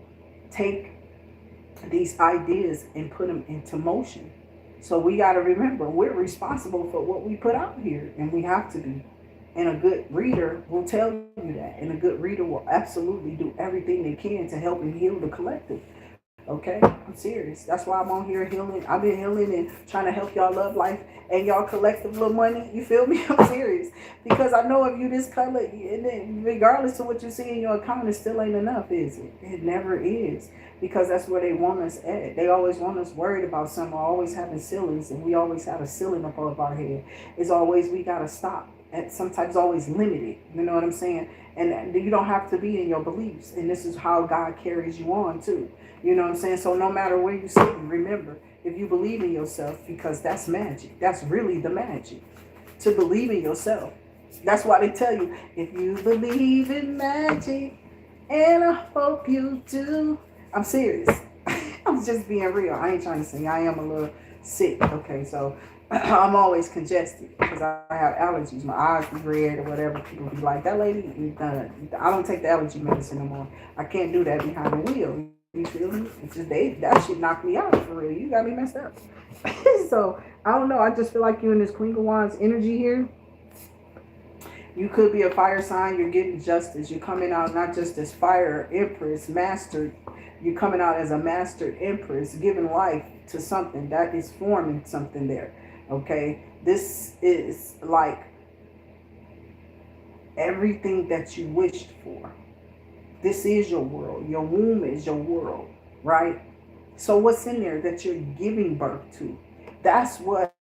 take these ideas and put them into motion. So we got to remember, we're responsible for what we put out here, and we have to be. And a good reader will tell you that. And a good reader will absolutely do everything they can to help and heal the collective. Okay? I'm serious. That's why I'm on here healing. I've been healing and trying to help y'all love life and y'all collective little money. You feel me? I'm serious. Because I know if you this color, and then regardless of what you see in your account, it still ain't enough, is it? It never is. Because that's where they want us at. They always want us worried about something, always having ceilings, and we always have a ceiling above our head. It's always, we gotta stop. And sometimes always limited. You know what I'm saying? And you don't have to be in your beliefs. And this is how God carries you on too. You know what I'm saying? So no matter where you sit, remember, if you believe in yourself, because that's magic. That's really the magic. To believe in yourself. That's why they tell you, if you believe in magic, and I hope you do. I'm serious. I'm just being real. I ain't trying to sing. I am a little sick. Okay, so I'm always congested because I have allergies. My eyes be red or whatever. People be like, that lady, I don't take the allergy medicine no more. I can't do that behind the wheel. You feel me? It's just that shit knocked me out for real. You got me messed up. So I don't know. I just feel like you're in this Queen of Wands energy here. You could be a fire sign. You're getting justice. You're coming out not just as fire empress, mastered. You're coming out as a mastered empress, giving life to something that is forming something there. Okay, this is like everything that you wished for. This is your world. Your womb is your world, right? So what's in there that you're giving birth to? That's what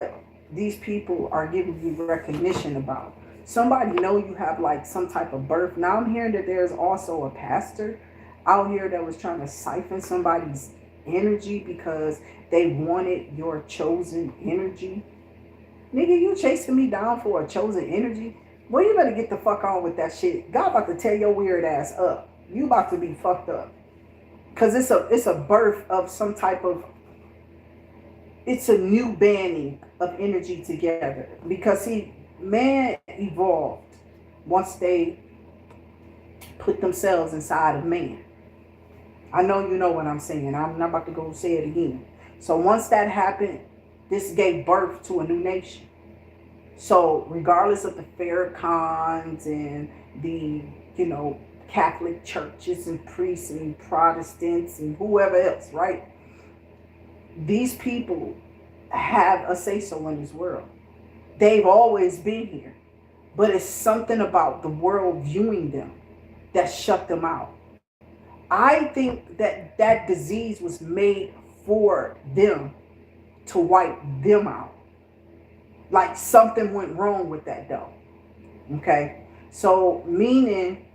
these people are giving you recognition about. Somebody know you have like some type of birth. Now I'm hearing that there's also a pastor out here that was trying to siphon somebody's energy because they wanted your chosen energy. Nigga, you chasing me down for a chosen energy? Well, you better get the fuck on with that shit. God about to tear your weird ass up. You about to be fucked up. Because it's a birth of some type of, it's a new banding of energy together. Because see, man evolved once they put themselves inside of man. I know you know what I'm saying. I'm not about to go say it again. So once that happened, this gave birth to a new nation. So regardless of the Farrakhan's and the, Catholic churches and priests and Protestants and whoever else, right? These people have a say-so in this world. They've always been here. But it's something about the world viewing them that shut them out. I think that that disease was made for them to wipe them out. Like something went wrong with that though. Okay? So meaning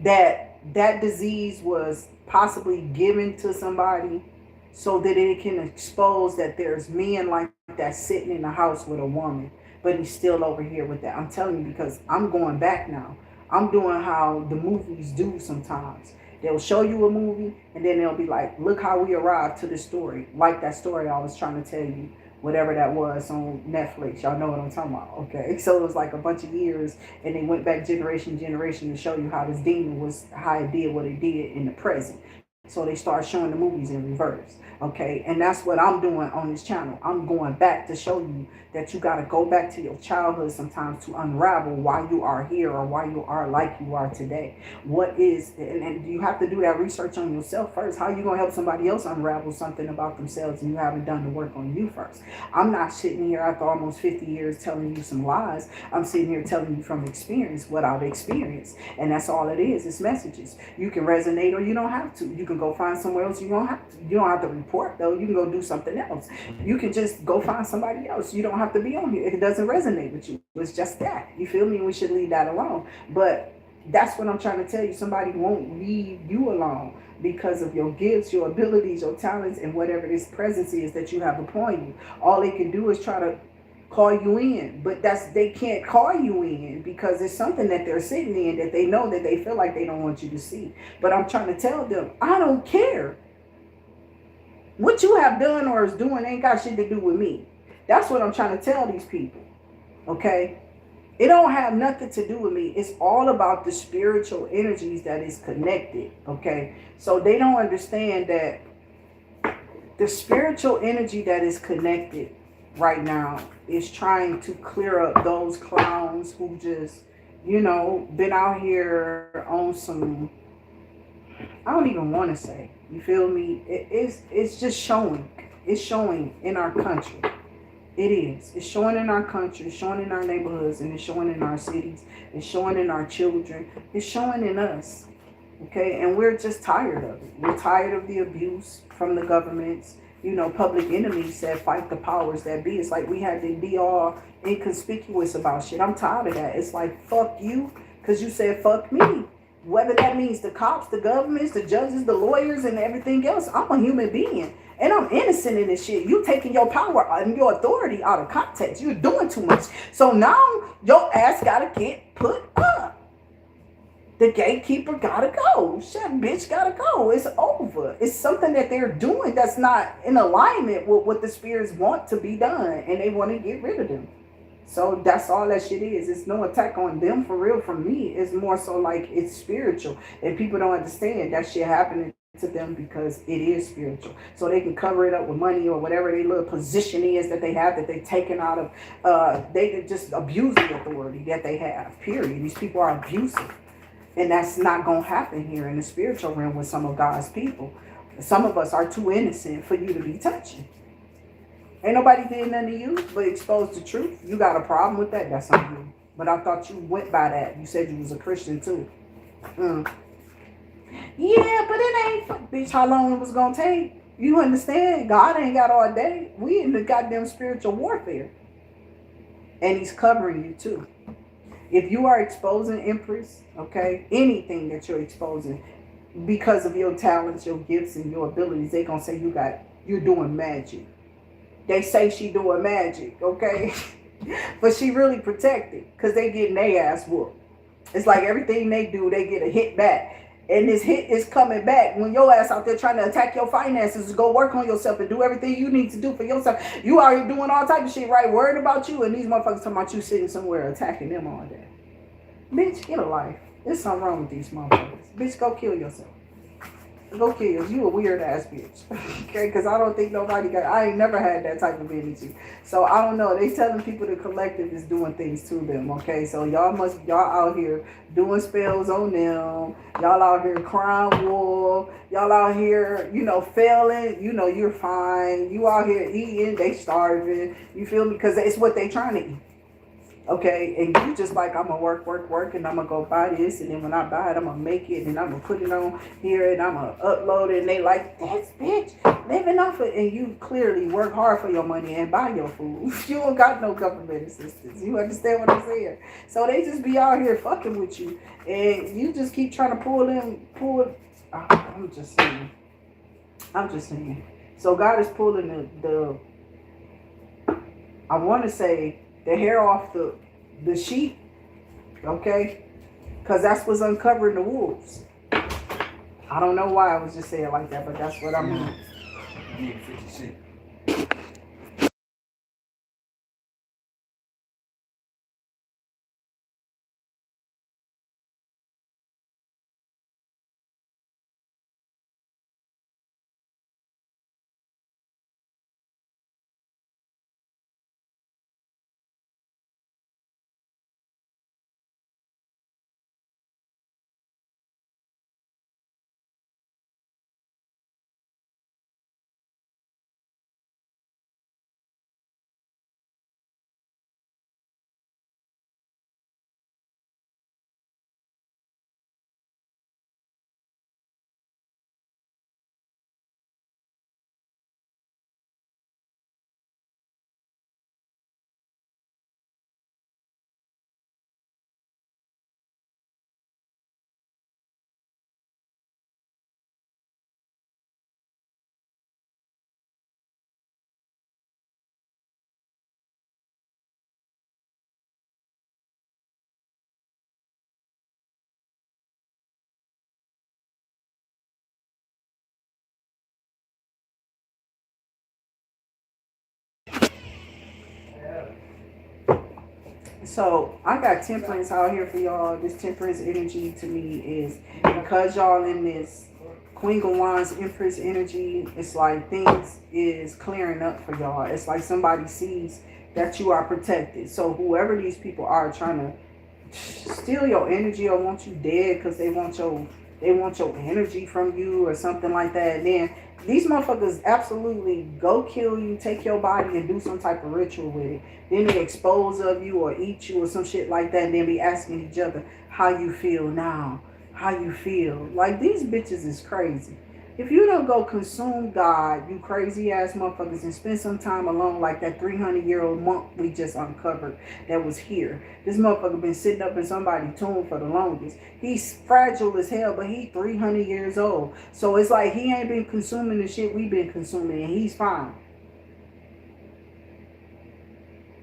that disease was possibly given to somebody so that it can expose that there's men like that sitting in the house with a woman, but he's still over here with that. I'm telling you because I'm going back now. I'm doing how the movies do sometimes. They'll show you a movie and then they'll be like, look how we arrived to this story. Like that story I was trying to tell you, whatever that was on Netflix. Y'all know what I'm talking about. Okay. So it was like a bunch of years and they went back generation to generation to show you how this demon was, how it did what it did in the present. So they start showing the movies in reverse. Okay. And that's what I'm doing on this channel. I'm going back to show you that you got to go back to your childhood sometimes to unravel why you are here or why you are like you are today. What is, and you have to do that research on yourself first. How are you going to help somebody else unravel something about themselves and you haven't done the work on you first? I'm not sitting here after almost 50 years telling you some lies. I'm sitting here telling you from experience what I've experienced. And that's all it is. It's messages. You can resonate or you don't have to. You can go find somewhere else. You don't have to. You don't have to report though. You can go do something else. You can just go find somebody else. You don't have to be on here if it doesn't resonate with you. It's just that. You feel me? We should leave that alone. But that's what I'm trying to tell you. Somebody won't leave you alone because of your gifts, your abilities, your talents, and whatever this presence is that you have upon you. All they can do is try to call you in, but they can't call you in because it's something that they're sitting in that they know that they feel like they don't want you to see. But I'm trying to tell them, I don't care. What you have done or is doing ain't got shit to do with me. That's what I'm trying to tell these people. Okay? It don't have nothing to do with me. It's all about the spiritual energies that is connected. Okay? So they don't understand that the spiritual energy that is connected right now is trying to clear up those clowns who just, been out here on some, I don't even want to say, you feel me? It's just showing. It's showing in our country. It is. It's showing in our country, it's showing in our neighborhoods, and it's showing in our cities. It's showing in our children. It's showing in us. Okay, and we're just tired of it. We're tired of the abuse from the governments. You know, Public Enemy said, fight the powers that be. It's like we had to be all inconspicuous about shit. I'm tired of that. It's like, fuck you, because you said fuck me. Whether that means the cops, the governments, the judges, the lawyers, and everything else, I'm a human being. And I'm innocent in this shit. You taking your power and your authority out of context. You're doing too much. So now your ass gotta get put up. The gatekeeper gotta go. Shit, bitch gotta go. It's over. It's something that they're doing that's not in alignment with what the spirits want to be done. And they want to get rid of them. So that's all that shit is. It's no attack on them for real from me. It's more so like it's spiritual. And people don't understand that shit happening to them because it is spiritual. So they can cover it up with money or whatever their little position is that they have, that they've taken out of, they can just abuse the authority that they have, period. These people are abusive. And that's not going to happen here in the spiritual realm with some of God's people. Some of us are too innocent for you to be touching. Ain't nobody did nothing to you but expose the truth. You got a problem with that? That's on you. But I thought you went by that. You said you was a Christian too. Yeah, but it ain't, bitch, how long it was going to take. You understand? God ain't got all day. We in the goddamn spiritual warfare. And he's covering you too. If you are exposing Empress, okay, anything that you're exposing because of your talents, your gifts, and your abilities, they gonna say you're doing magic. They say she doing magic, okay? But she really protected because they getting their ass whooped. It's like everything they do, they get a hit back. And this hit is coming back when your ass out there trying to attack your finances. Go work on yourself and do everything you need to do for yourself. You are doing all type of shit, right? Worried about you, and these motherfuckers talking about you sitting somewhere attacking them all day. Bitch, get a life. There's something wrong with these motherfuckers. Bitch, go kill yourself. Go kill yourself. You a weird ass bitch. Okay, because I don't think nobody I ain't never had that type of energy. So I don't know. They telling people the collective is doing things to them. Okay, so y'all out here doing spells on them. Y'all out here crying wolf. Y'all out here, failing. You're fine. You out here eating. They starving. You feel me? Because it's what they trying to eat. Okay, and you just like, I'm going to work, and I'm going to go buy this, and then when I buy it, I'm going to make it, and I'm going to put it on here, and I'm going to upload it, and they like, that's bitch, living off it, and you clearly work hard for your money and buy your food. You don't got no government assistance. You understand what I'm saying? So they just be out here fucking with you, and you just keep trying to I'm just saying. So God is pulling I want to say, the hair off the sheep, okay? Because that's what's uncovering the wolves. I don't know why I was just saying like that, but that's what I mean. I need 50 cents. So I got temperance out here for y'all. This temperance energy to me is because y'all in this Queen of Wands Empress energy. It's like things is clearing up for y'all. It's like somebody sees that you are protected. So whoever these people are trying to steal your energy or want you dead because they want your They want your energy from you or something like that. And then these motherfuckers absolutely go kill you, take your body and do some type of ritual with it. Then they expose of you or eat you or some shit like that. And then be asking each other how you feel now. How you feel. Like, these bitches is crazy. If you don't go consume God, you crazy ass motherfuckers, and spend some time alone like that 300-year-old monk we just uncovered that was here. This motherfucker been sitting up in somebody's tomb for the longest. He's fragile as hell, but he 300 years old. So it's like he ain't been consuming the shit we been consuming, and he's fine.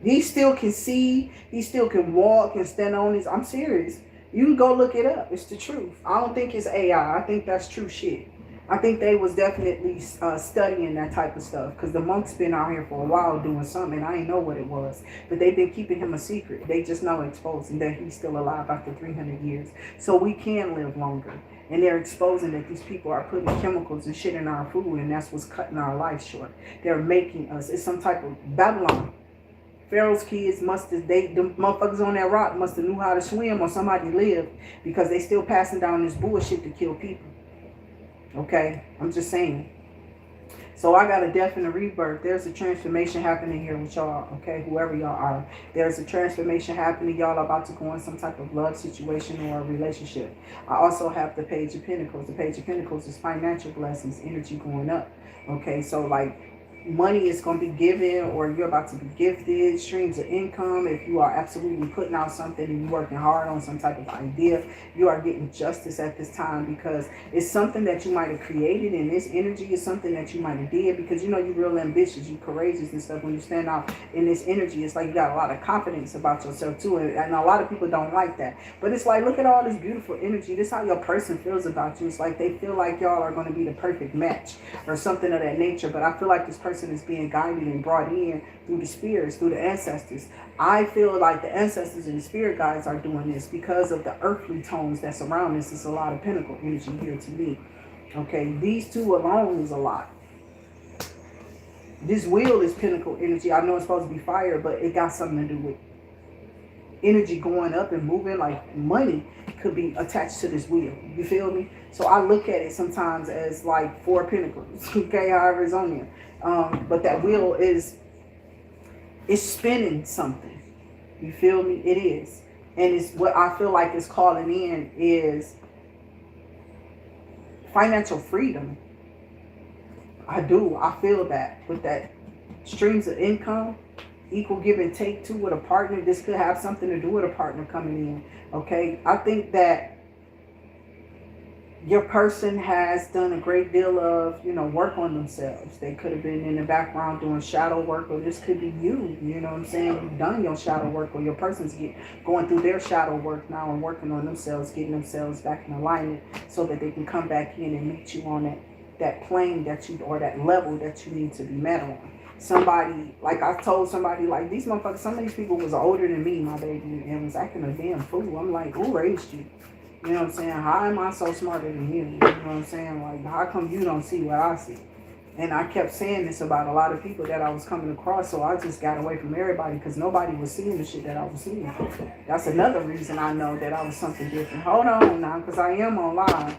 He still can see. He still can walk and stand on his... I'm serious. You can go look it up. It's the truth. I don't think it's AI. I think that's true shit. I think they was definitely studying that type of stuff, because the monk's been out here for a while doing something. I didn't know what it was, but they've been keeping him a secret. They just know exposing that he's still alive after 300 years. So we can live longer. And they're exposing that these people are putting chemicals and shit in our food, and that's what's cutting our life short. They're making us. It's some type of Babylon. Pharaoh's kids must have, the motherfuckers on that rock must have knew how to swim, or somebody lived, because they still passing down this bullshit to kill people. Okay, I'm just saying. So I got a death and a rebirth. There's a transformation happening here with y'all, okay? Whoever y'all are. There's a transformation happening. Y'all are about to go in some type of love situation or a relationship. I also have the Page of Pentacles. The Page of Pentacles is financial blessings, energy going up. Okay, so like money is going to be given, or you're about to be gifted, streams of income. If you are absolutely putting out something and you're working hard on some type of idea, you are getting justice at this time, because it's something that you might have created, and this energy is something that you might have did, because you know you're real ambitious, you're courageous and stuff. When you stand out in this energy, it's like you got a lot of confidence about yourself too, and a lot of people don't like that. But it's like, look at all this beautiful energy. This is how your person feels about you. It's like they feel like y'all are going to be the perfect match or something of that nature. But I feel like this person is being guided and brought in through the spirits, through the ancestors. I feel like the ancestors and the spirit guides are doing this because of the earthly tones that surround this. It's a lot of Pentacle energy here to me. Okay, these two alone is a lot. This wheel is Pentacle energy. I know it's supposed to be fire, but it got something to do with energy going up and moving. Like money could be attached to this wheel. You feel me? So I look at it sometimes as like 4 pentacles. Okay, however it's on there. But that wheel is spinning something. You feel me? It is. And it's what I feel like is calling in is financial freedom. I do. I feel that with that streams of income, equal give and take too with a partner. This could have something to do with a partner coming in. Okay. I think that your person has done a great deal of, work on themselves. They could have been in the background doing shadow work, or this could be you. You know what I'm saying? You've done your shadow work, or your person's going through their shadow work now and working on themselves, getting themselves back in alignment so that they can come back in and meet you on that plane or that level that you need to be met on. Somebody, like I told somebody, like these motherfuckers, some of these people was older than me, my baby, and was acting a damn fool. I'm like, who raised you? You know what I'm saying? How am I so smarter than you? You know what I'm saying? Like, how come you don't see what I see? And I kept saying this about a lot of people that I was coming across, so I just got away from everybody because nobody was seeing the shit that I was seeing. That's another reason I know that I was something different. Hold on now, because I am online.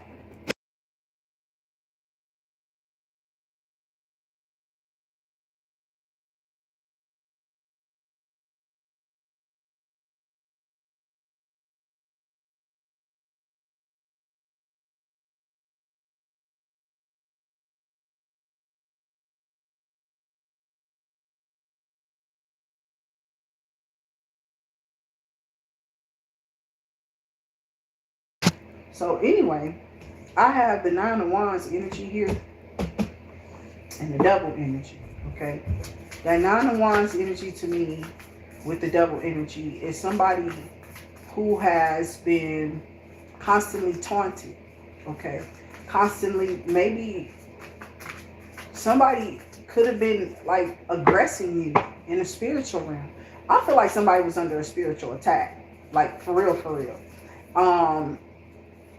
So anyway, I have the 9 of Wands energy here and the Devil energy, okay? That 9 of Wands energy to me with the Devil energy is somebody who has been constantly taunted, okay? Constantly, maybe somebody could have been like aggressing you in a spiritual realm. I feel like somebody was under a spiritual attack, like for real, for real.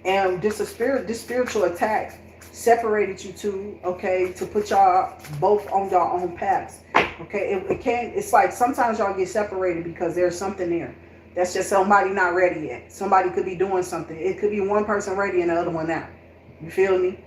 And this spiritual attack separated you two, okay, to put y'all both on your own paths. Okay, it's like sometimes y'all get separated because there's something there That's just somebody not ready yet. Somebody could be doing something. It could be one person ready and the other one not. You feel me?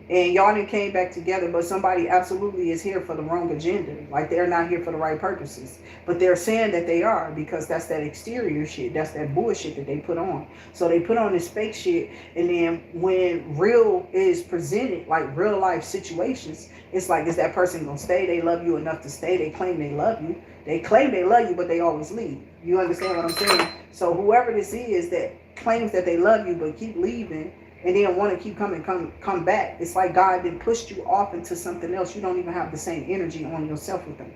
And y'all didn't came back together, but somebody absolutely is here for the wrong agenda. Like they're not here for the right purposes. But they're saying that they are, because that's that exterior shit. That's that bullshit that they put on. So they put on this fake shit, and then when real is presented, like real life situations, it's like, is that person gonna stay? They love you enough to stay. They claim they love you. They claim they love you, but they always leave. You understand what I'm saying? So whoever this is that claims that they love you but keep leaving, and then want to keep come back, it's like God then pushed you off into something else. You don't even have the same energy on yourself with them.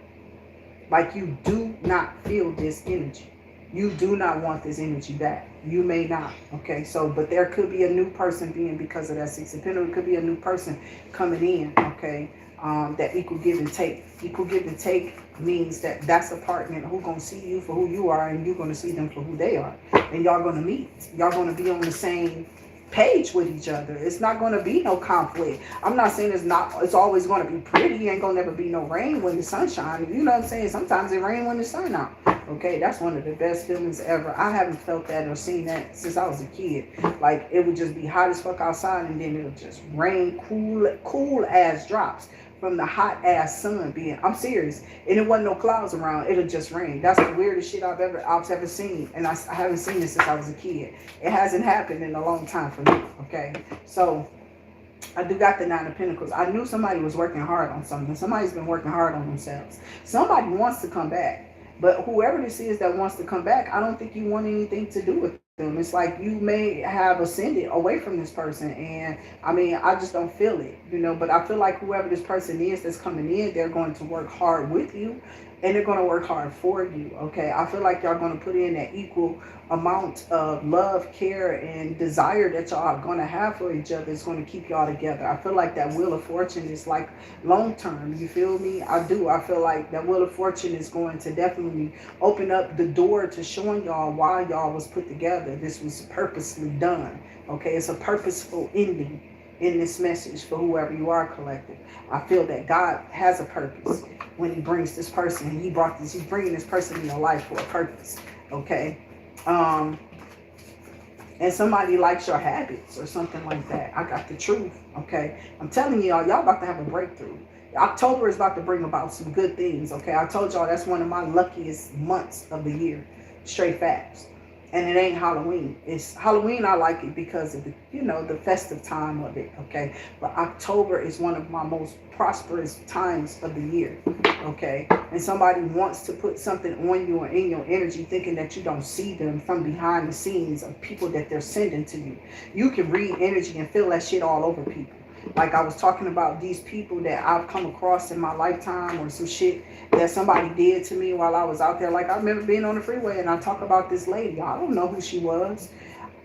Like you do not feel this energy. You do not want this energy back. You may not. Okay, so but there could be a new person being, because of that Six of Pentacles, it could be a new person coming in. Okay, that equal give and take. Equal give and take means that that's a partner who gonna see you for who you are, and you're gonna see them for who they are, and y'all gonna meet. Y'all gonna be on the same page with each other. It's not going to be no conflict. I'm not saying it's always going to be pretty. Ain't going to never be no rain when the sun shines. You know what I'm saying? Sometimes it rains when the sun out. Okay, that's one of the best feelings ever. I haven't felt that or seen that since I was a kid. Like it would just be hot as fuck outside, and then it would just rain, cool ass drops from the hot ass sun being. I'm serious. And it wasn't no clouds around. It'll just rain. That's the weirdest shit I've ever seen. And I haven't seen it since I was a kid. It hasn't happened in a long time for me. Okay. So I do got the Nine of Pentacles. I knew somebody was working hard on something. Somebody's been working hard on themselves. Somebody wants to come back. But whoever this is that wants to come back, I don't think you want anything to do with them. It's like you may have ascended away from this person, and I mean, I just don't feel it, you know. But I feel like whoever this person is that's coming in, they're going to work hard with you, and they're going to work hard for you. Okay, I feel like y'all going to put in that equal amount of love, care, and desire that y'all are going to have for each other. Is going to keep y'all together. I feel like that Wheel of Fortune is like long term. You feel me? I do. I feel like that Wheel of Fortune is going to definitely open up the door to showing y'all why y'all was put together. This was purposely done. Okay, it's a purposeful ending in this message for whoever you are, collective. I feel that God has a purpose when he brings this person, and he's bringing this person in your life for a purpose. Okay. And somebody likes your habits or something like that. I got the truth. Okay. I'm telling y'all about to have a breakthrough. October is about to bring about some good things. Okay. I told y'all that's one of my luckiest months of the year. Straight facts. And it ain't Halloween. It's Halloween. I like it because of the, the festive time of it. Okay. But October is one of my most prosperous times of the year. Okay. And somebody wants to put something on you or in your energy, thinking that you don't see them from behind the scenes of people that they're sending to you. You can read energy and feel that shit all over people. Like I was talking about these people that I've come across in my lifetime, or some shit that somebody did to me while I was out there. Like I remember being on the freeway and I talk about this lady. I don't know who she was.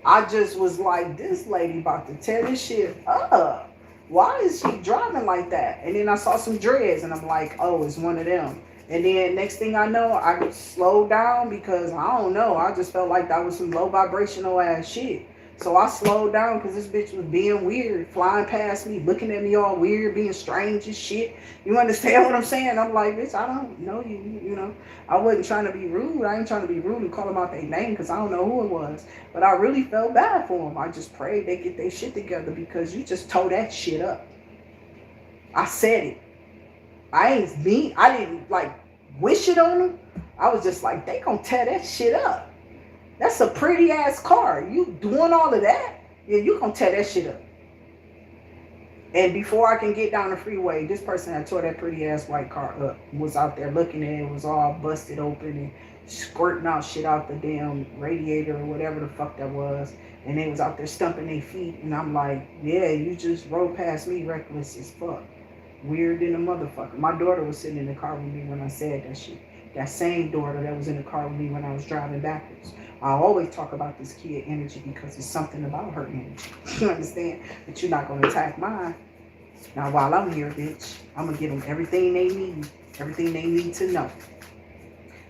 I just was like, this lady about to tear this shit up. Why is she driving like that? And then I saw some dreads and I'm like, oh, it's one of them. And then next thing I know, I slowed down because I don't know. I just felt like that was some low vibrational ass shit. So I slowed down because this bitch was being weird, flying past me, looking at me all weird, being strange as shit. You understand what I'm saying? I'm like, bitch, I don't know you, you know. I wasn't trying to be rude. I ain't trying to be rude and call them out their name because I don't know who it was. But I really felt bad for them. I just prayed they get their shit together because you just tore that shit up. I said it. I didn't like wish it on them. I was just like, they gonna tear that shit up. That's a pretty ass car. You doing all of that? Yeah, you gonna tear that shit up. And before I can get down the freeway, this person that tore that pretty ass white car up was out there looking at it. Was all busted open and squirting out shit out the damn radiator or whatever the fuck that was. And they was out there stumping their feet. And I'm like, yeah, you just rode past me reckless as fuck. Weird than a motherfucker. My daughter was sitting in the car with me when I said that shit. That same daughter that was in the car with me when I was driving backwards. I always talk about this kid energy because it's something about her energy. You understand? But you're not going to attack mine. Now, while I'm here, bitch, I'm going to give them everything they need to know.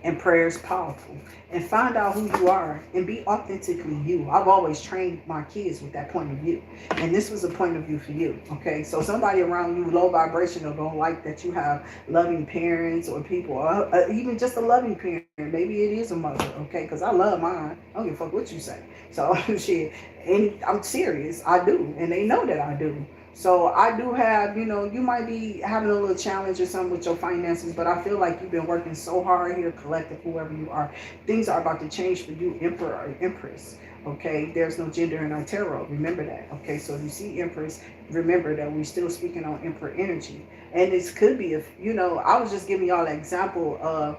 And prayer is powerful. And find out who you are and be authentically you. I've always trained my kids with that point of view. And this was a point of view for you. Okay, so somebody around you low vibrational don't like that you have loving parents or people, or even just a loving parent Maybe it is a mother, okay? Because I love mine. I don't give a fuck what you say. So, shit. And I'm serious. I do. And they know that I do. So, I do have, you might be having a little challenge or something with your finances, but I feel like you've been working so hard here, collective, whoever you are. Things are about to change for you, Emperor or Empress. Okay? There's no gender in our tarot. Remember that. Okay? So, if you see Empress, remember that we're still speaking on Emperor energy. And this could be, I was just giving y'all an example of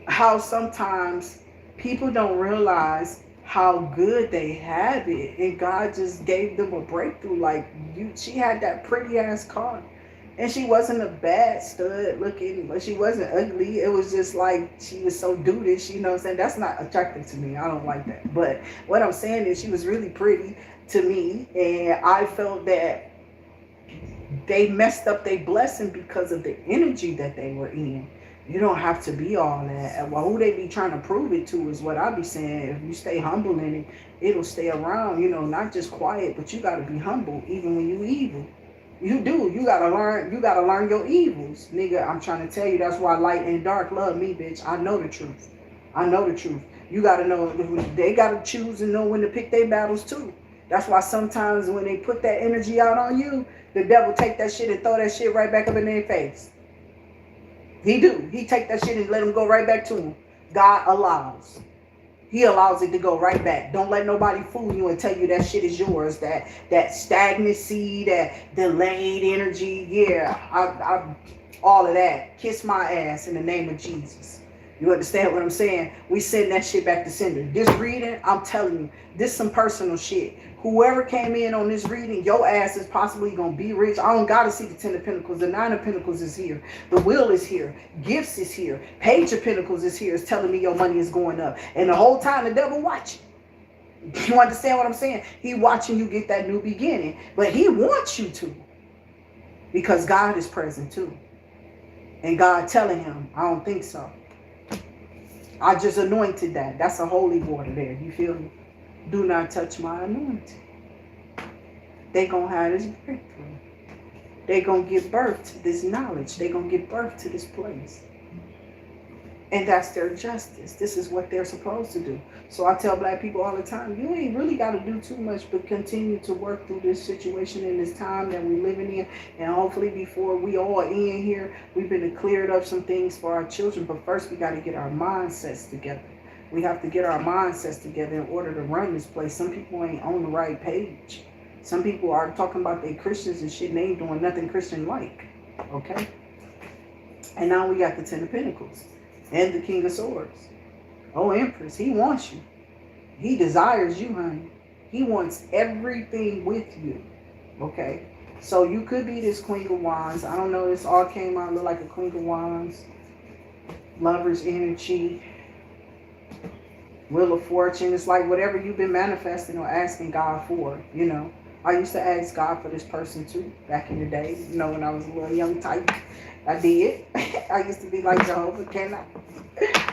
how sometimes people don't realize how good they have it, and God just gave them a breakthrough. Like she had that pretty ass car, and she wasn't a bad stud looking, but she wasn't ugly. It was just like she was so dudeish, you know what I'm saying? That's not attractive to me. I don't like that. But what I'm saying is she was really pretty to me, and I felt that they messed up their blessing because of the energy that they were in. You don't have to be all that. Well, who they be trying to prove it to is what I be saying. If you stay humble in it, it'll stay around, not just quiet, but you got to be humble even when you evil. You do. You got to learn your evils. Nigga, I'm trying to tell you, that's why light and dark love me, bitch. I know the truth. I know the truth. You got to know, they got to choose and know when to pick their battles too. That's why sometimes when they put that energy out on you, the devil take that shit and throw that shit right back up in their face. He do. He take that shit and let them go right back to him. God allows. He allows it to go right back. Don't let nobody fool you and tell you that shit is yours. That stagnancy, that delayed energy. Yeah, I all of that. Kiss my ass in the name of Jesus. You understand what I'm saying? We send that shit back to sender. This reading, I'm telling you, this some personal shit. Whoever came in on this reading, your ass is possibly going to be rich. I don't got to see the 10 of Pentacles. The 9 of Pentacles is here. The Wheel is here. Gifts is here. Page of Pentacles is here. It's telling me your money is going up. And the whole time the devil watching. You understand what I'm saying? He watching you get that new beginning. But he wants you to. Because God is present too. And God telling him, I don't think so. I just anointed that. That's a holy water there. You feel me? Do not touch my anointing. They gonna have this breakthrough. They gonna give birth to this knowledge. They gonna give birth to this place. And that's their justice. This is what they're supposed to do. So I tell black people all the time, you ain't really got to do too much but continue to work through this situation in this time that we're living in. And hopefully before we all in here, we've been cleared up some things for our children. But first we got to get our mindsets together. We have to get our mindsets together in order to run this place. Some people ain't on the right page. Some people are talking about they Christians and shit and they ain't doing nothing Christian-like. Okay? And now we got the 10 of Pentacles and the King of Swords. Oh, Empress, he wants you. He desires you, honey. He wants everything with you. Okay? So you could be this Queen of Wands. I don't know. This all came out look like a Queen of Wands. Lover's energy. Wheel of Fortune. It's like whatever you've been manifesting or asking God for, I used to ask God for this person too back in the day, when I was a little young type. I did. I used to be like Jehovah, can I?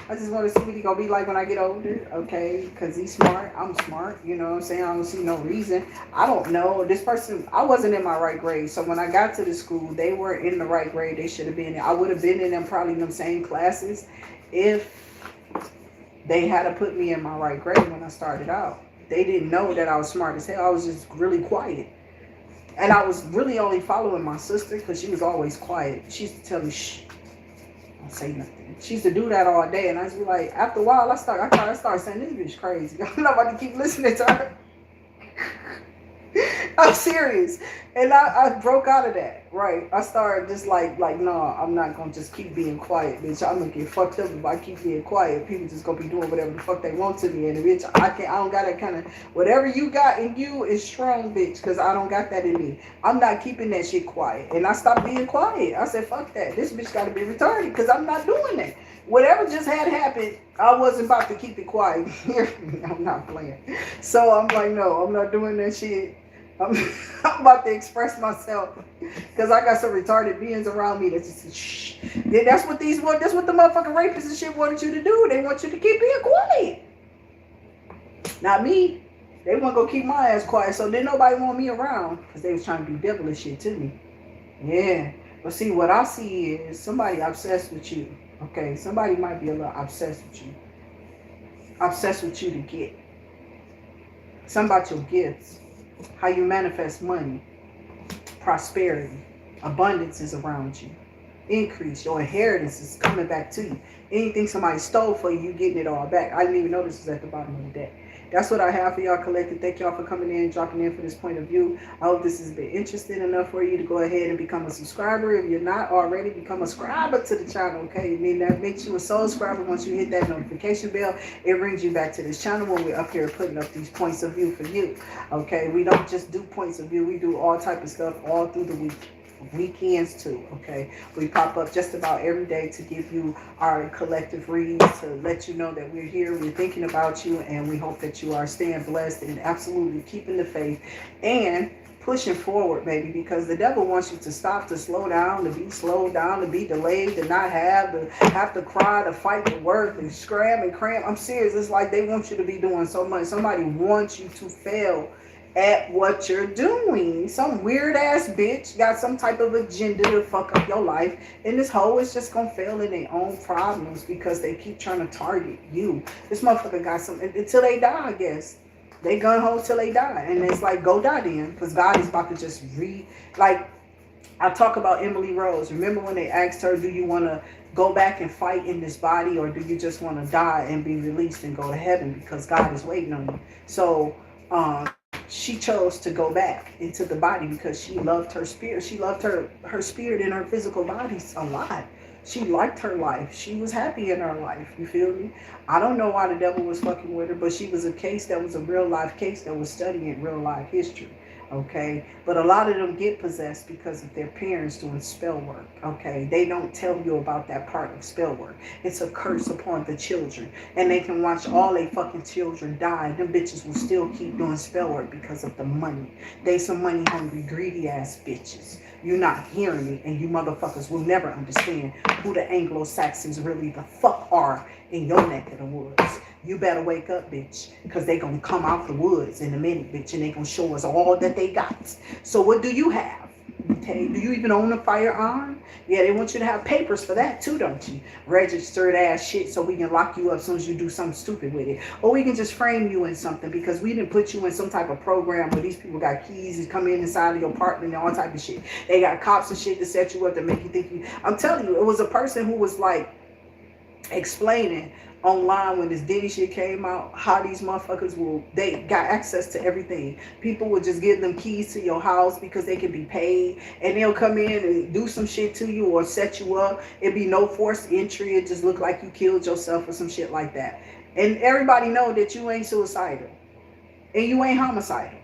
I just want to see what he's going to be like when I get older, okay? Because he's smart. I'm smart, you know what I'm saying? I don't see no reason. I don't know. This person, I wasn't in my right grade. So when I got to the school, they weren't in the right grade. They should have been in. I would have been in them, probably in them same classes if they had to put me in my right grade when I started out. They didn't know that I was smart as hell. I was just really quiet. And I was really only following my sister because she was always quiet. She used to tell me, shh, don't say nothing. She used to do that all day. And I used to be like, after a while, I started saying, this bitch crazy. I'm not about to keep listening to her. I'm serious. And I broke out of that, right? I started just like, no, I'm not going to just keep being quiet, bitch. I'm going to get fucked up if I keep being quiet. People just going to be doing whatever the fuck they want to me. And bitch, I don't got that kind of, whatever you got in you is strong, bitch, because I don't got that in me. I'm not keeping that shit quiet. And I stopped being quiet. I said, fuck that. This bitch got to be retarded because I'm not doing that. Whatever just had happened, I wasn't about to keep it quiet. I'm not playing. So I'm like, no, I'm not doing that shit. I'm about to express myself because I got some retarded beings around me that just shh. Yeah, that's what the motherfucking rapists and shit wanted you to do. They want you to keep being quiet. Not me. They want to go keep my ass quiet. So then nobody want me around because they was trying to be devilish shit to me. Yeah. But see, what I see is somebody obsessed with you. Okay, somebody might be a little obsessed with you to get. Some about your gifts, how you manifest money, prosperity, abundance is around you. Increase, your inheritance is coming back to you. Anything somebody stole for you, you getting it all back. I didn't even know this was at the bottom of the deck. That's what I have for y'all collective. Thank y'all for coming in and dropping in for this point of view. I hope this has been interesting enough for you to go ahead and become a subscriber. If you're not already, become a subscriber to the channel, okay? I mean, that makes you a soul subscriber. Once you hit that notification bell, it brings you back to this channel when we're up here putting up these points of view for you, okay? We don't just do points of view. We do all type of stuff all through the week. Weekends too, okay? We pop up just about every day to give you our collective reads, to let you know that we're here, we're thinking about you, and we hope that you are staying blessed and absolutely keeping the faith and pushing forward, baby, because the devil wants you to stop, to slow down, to be slowed down, to be delayed, to not have to cry, to fight, to work, to scram and cram. I'm serious. It's like they want you to be doing so much. Somebody wants you to fail at what you're doing. Some weird ass bitch got some type of agenda to fuck up your life, and this hoe is just gonna fail in their own problems because they keep trying to target you. This motherfucker got some until they die, I guess. They gun ho till they die, and it's like, go die then, because God is about to just like I talk about Emily Rose. Remember when they asked her, do you want to go back and fight in this body, or do you just want to die and be released and go to heaven because God is waiting on you? So she chose to go back into the body because she loved her spirit. She loved her spirit in her physical body a lot. She liked her life. She was happy in her life. You feel me? I don't know why the devil was fucking with her, but she was a case that was a real life case that was studying real life history. Okay, but a lot of them get possessed because of their parents doing spell work. Okay, they don't tell you about that part of spell work. It's a curse upon the children, and they can watch all they fucking children die. Them bitches will still keep doing spell work because of the money. They some money hungry, greedy ass bitches. You're not hearing me, and you motherfuckers will never understand who the Anglo-Saxons really the fuck are in your neck of the woods. You better wake up, bitch, because they going to come out the woods in a minute, bitch, and they going to show us all that they got. So what do you have? Okay, do you even own a firearm? Yeah, they want you to have papers for that too, don't you? Registered ass shit so we can lock you up as soon as you do something stupid with it. Or we can just frame you in something because we didn't put you in some type of program where these people got keys and come in inside of your apartment and all type of shit. They got cops and shit to set you up to make you think you... I'm telling you, it was a person who was like explaining online when this Diddy shit came out, how these motherfuckers they got access to everything. People would just give them keys to your house because they can be paid, and they'll come in and do some shit to you or set you up. It'd be no forced entry. It just look like you killed yourself or some shit like that. And everybody know that you ain't suicidal and you ain't homicidal.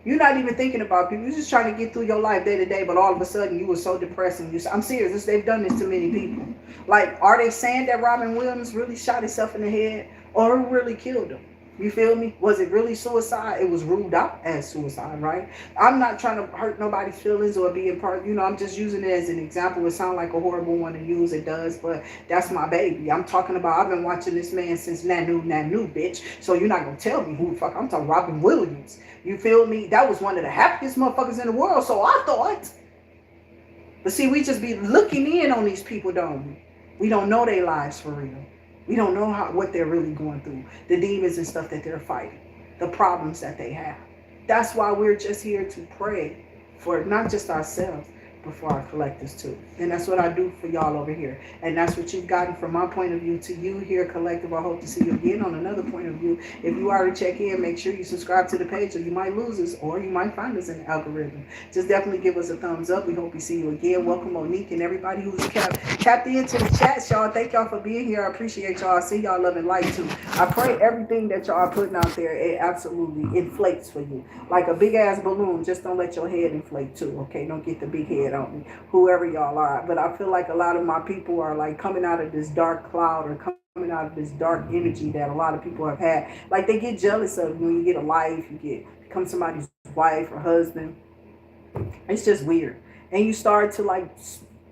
You're not even thinking about people. You're just trying to get through your life day to day, but all of a sudden you were so depressed. And I'm serious. They've done this to many people. Like, are they saying that Robin Williams really shot himself in the head, or who really killed him? You feel me? Was it really suicide? It was ruled out as suicide, right? I'm not trying to hurt nobody's feelings or be in part, I'm just using it as an example. It sounds like a horrible one to use. It does, but that's my baby. I'm talking about, I've been watching this man since Nanu, bitch. So you're not going to tell me who the fuck. I'm talking Robin Williams. You feel me? That was one of the happiest motherfuckers in the world, so I thought. But see, we just be looking in on these people, don't we? We don't know their lives for real. We don't know what they're really going through, the demons and stuff that they're fighting, the problems that they have. That's why we're just here to pray for not just ourselves, but for our collectives too. And that's what I do for y'all over here. And that's what you've gotten from my point of view to you here, collective. I hope to see you again on another point of view. If you already check in, make sure you subscribe to the page, or you might lose us, or you might find us in the algorithm. Just definitely give us a thumbs up. We hope we see you again. Welcome Monique and everybody who's tapped into the chats, y'all. Thank y'all for being here. I appreciate y'all. I see y'all love and light too. I pray everything that y'all are putting out there, it absolutely inflates for you. Like a big ass balloon, just don't let your head inflate too, okay? Don't get the big head on me, whoever y'all are. But I feel like a lot of my people are like coming out of this dark cloud, or coming out of this dark energy that a lot of people have had. Like, they get jealous of you when you get a life, become somebody's wife or husband. It's just weird. And you start to like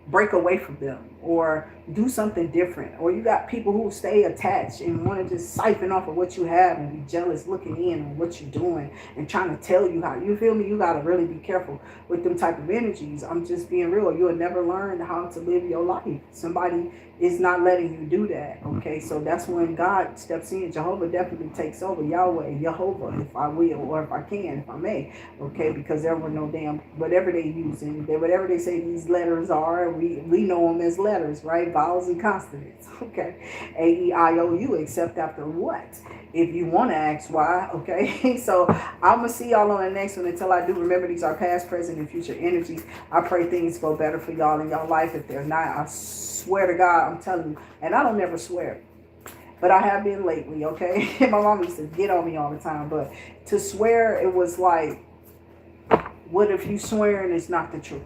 break away from them. or do something different. Or you got people who stay attached and want to just siphon off of what you have and be jealous looking in on what you're doing and trying to tell you how. You feel me? You got to really be careful with them type of energies. I'm just being real. You'll never learn how to live your life. Somebody is not letting you do that. Okay, so that's when God steps in. Jehovah definitely takes over. Yahweh, Jehovah, if I will, or if I can, if I may. Okay, because there were no damn whatever they using, whatever they say these letters are. We know them as letters, right? Vowels and consonants. Okay, A-E-I-O-U, except after what? If you want to ask why. Okay, so I'm gonna see y'all on the next one. Until I do, remember these are past, present, and future energies. I pray things go better for y'all in y'all life. If they're not, I swear to God, I'm telling you, and I don't never swear, but I have been lately. Okay, my mom used to get on me all the time, but to swear, it was like, what if you swearing is not the truth?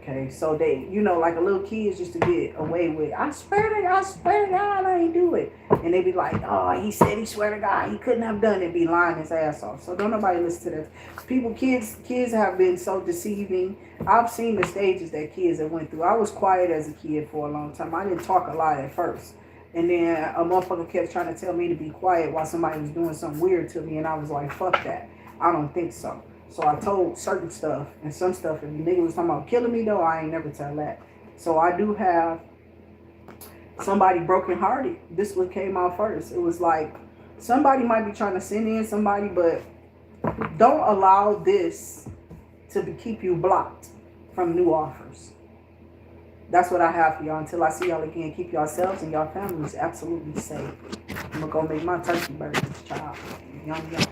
Okay, so they, like a little kids used to get away with, I swear to God, I ain't do it. And they be like, oh, he said he swear to God, he couldn't have done it, be lying his ass off. So don't nobody listen to that. Kids have been so deceiving. I've seen the stages that kids have went through. I was quiet as a kid for a long time. I didn't talk a lot at first. And then a motherfucker kept trying to tell me to be quiet while somebody was doing something weird to me. And I was like, fuck that. I don't think so. So I told certain stuff and some stuff. If the nigga was talking about killing me, though, I ain't never tell that. So I do have somebody brokenhearted. This one came out first. It was like somebody might be trying to send in somebody, but don't allow this to keep you blocked from new offers. That's what I have for y'all. Until I see y'all again, keep yourselves and your families absolutely safe. I'm going to go make my turkey burgers, child. Yum, yum.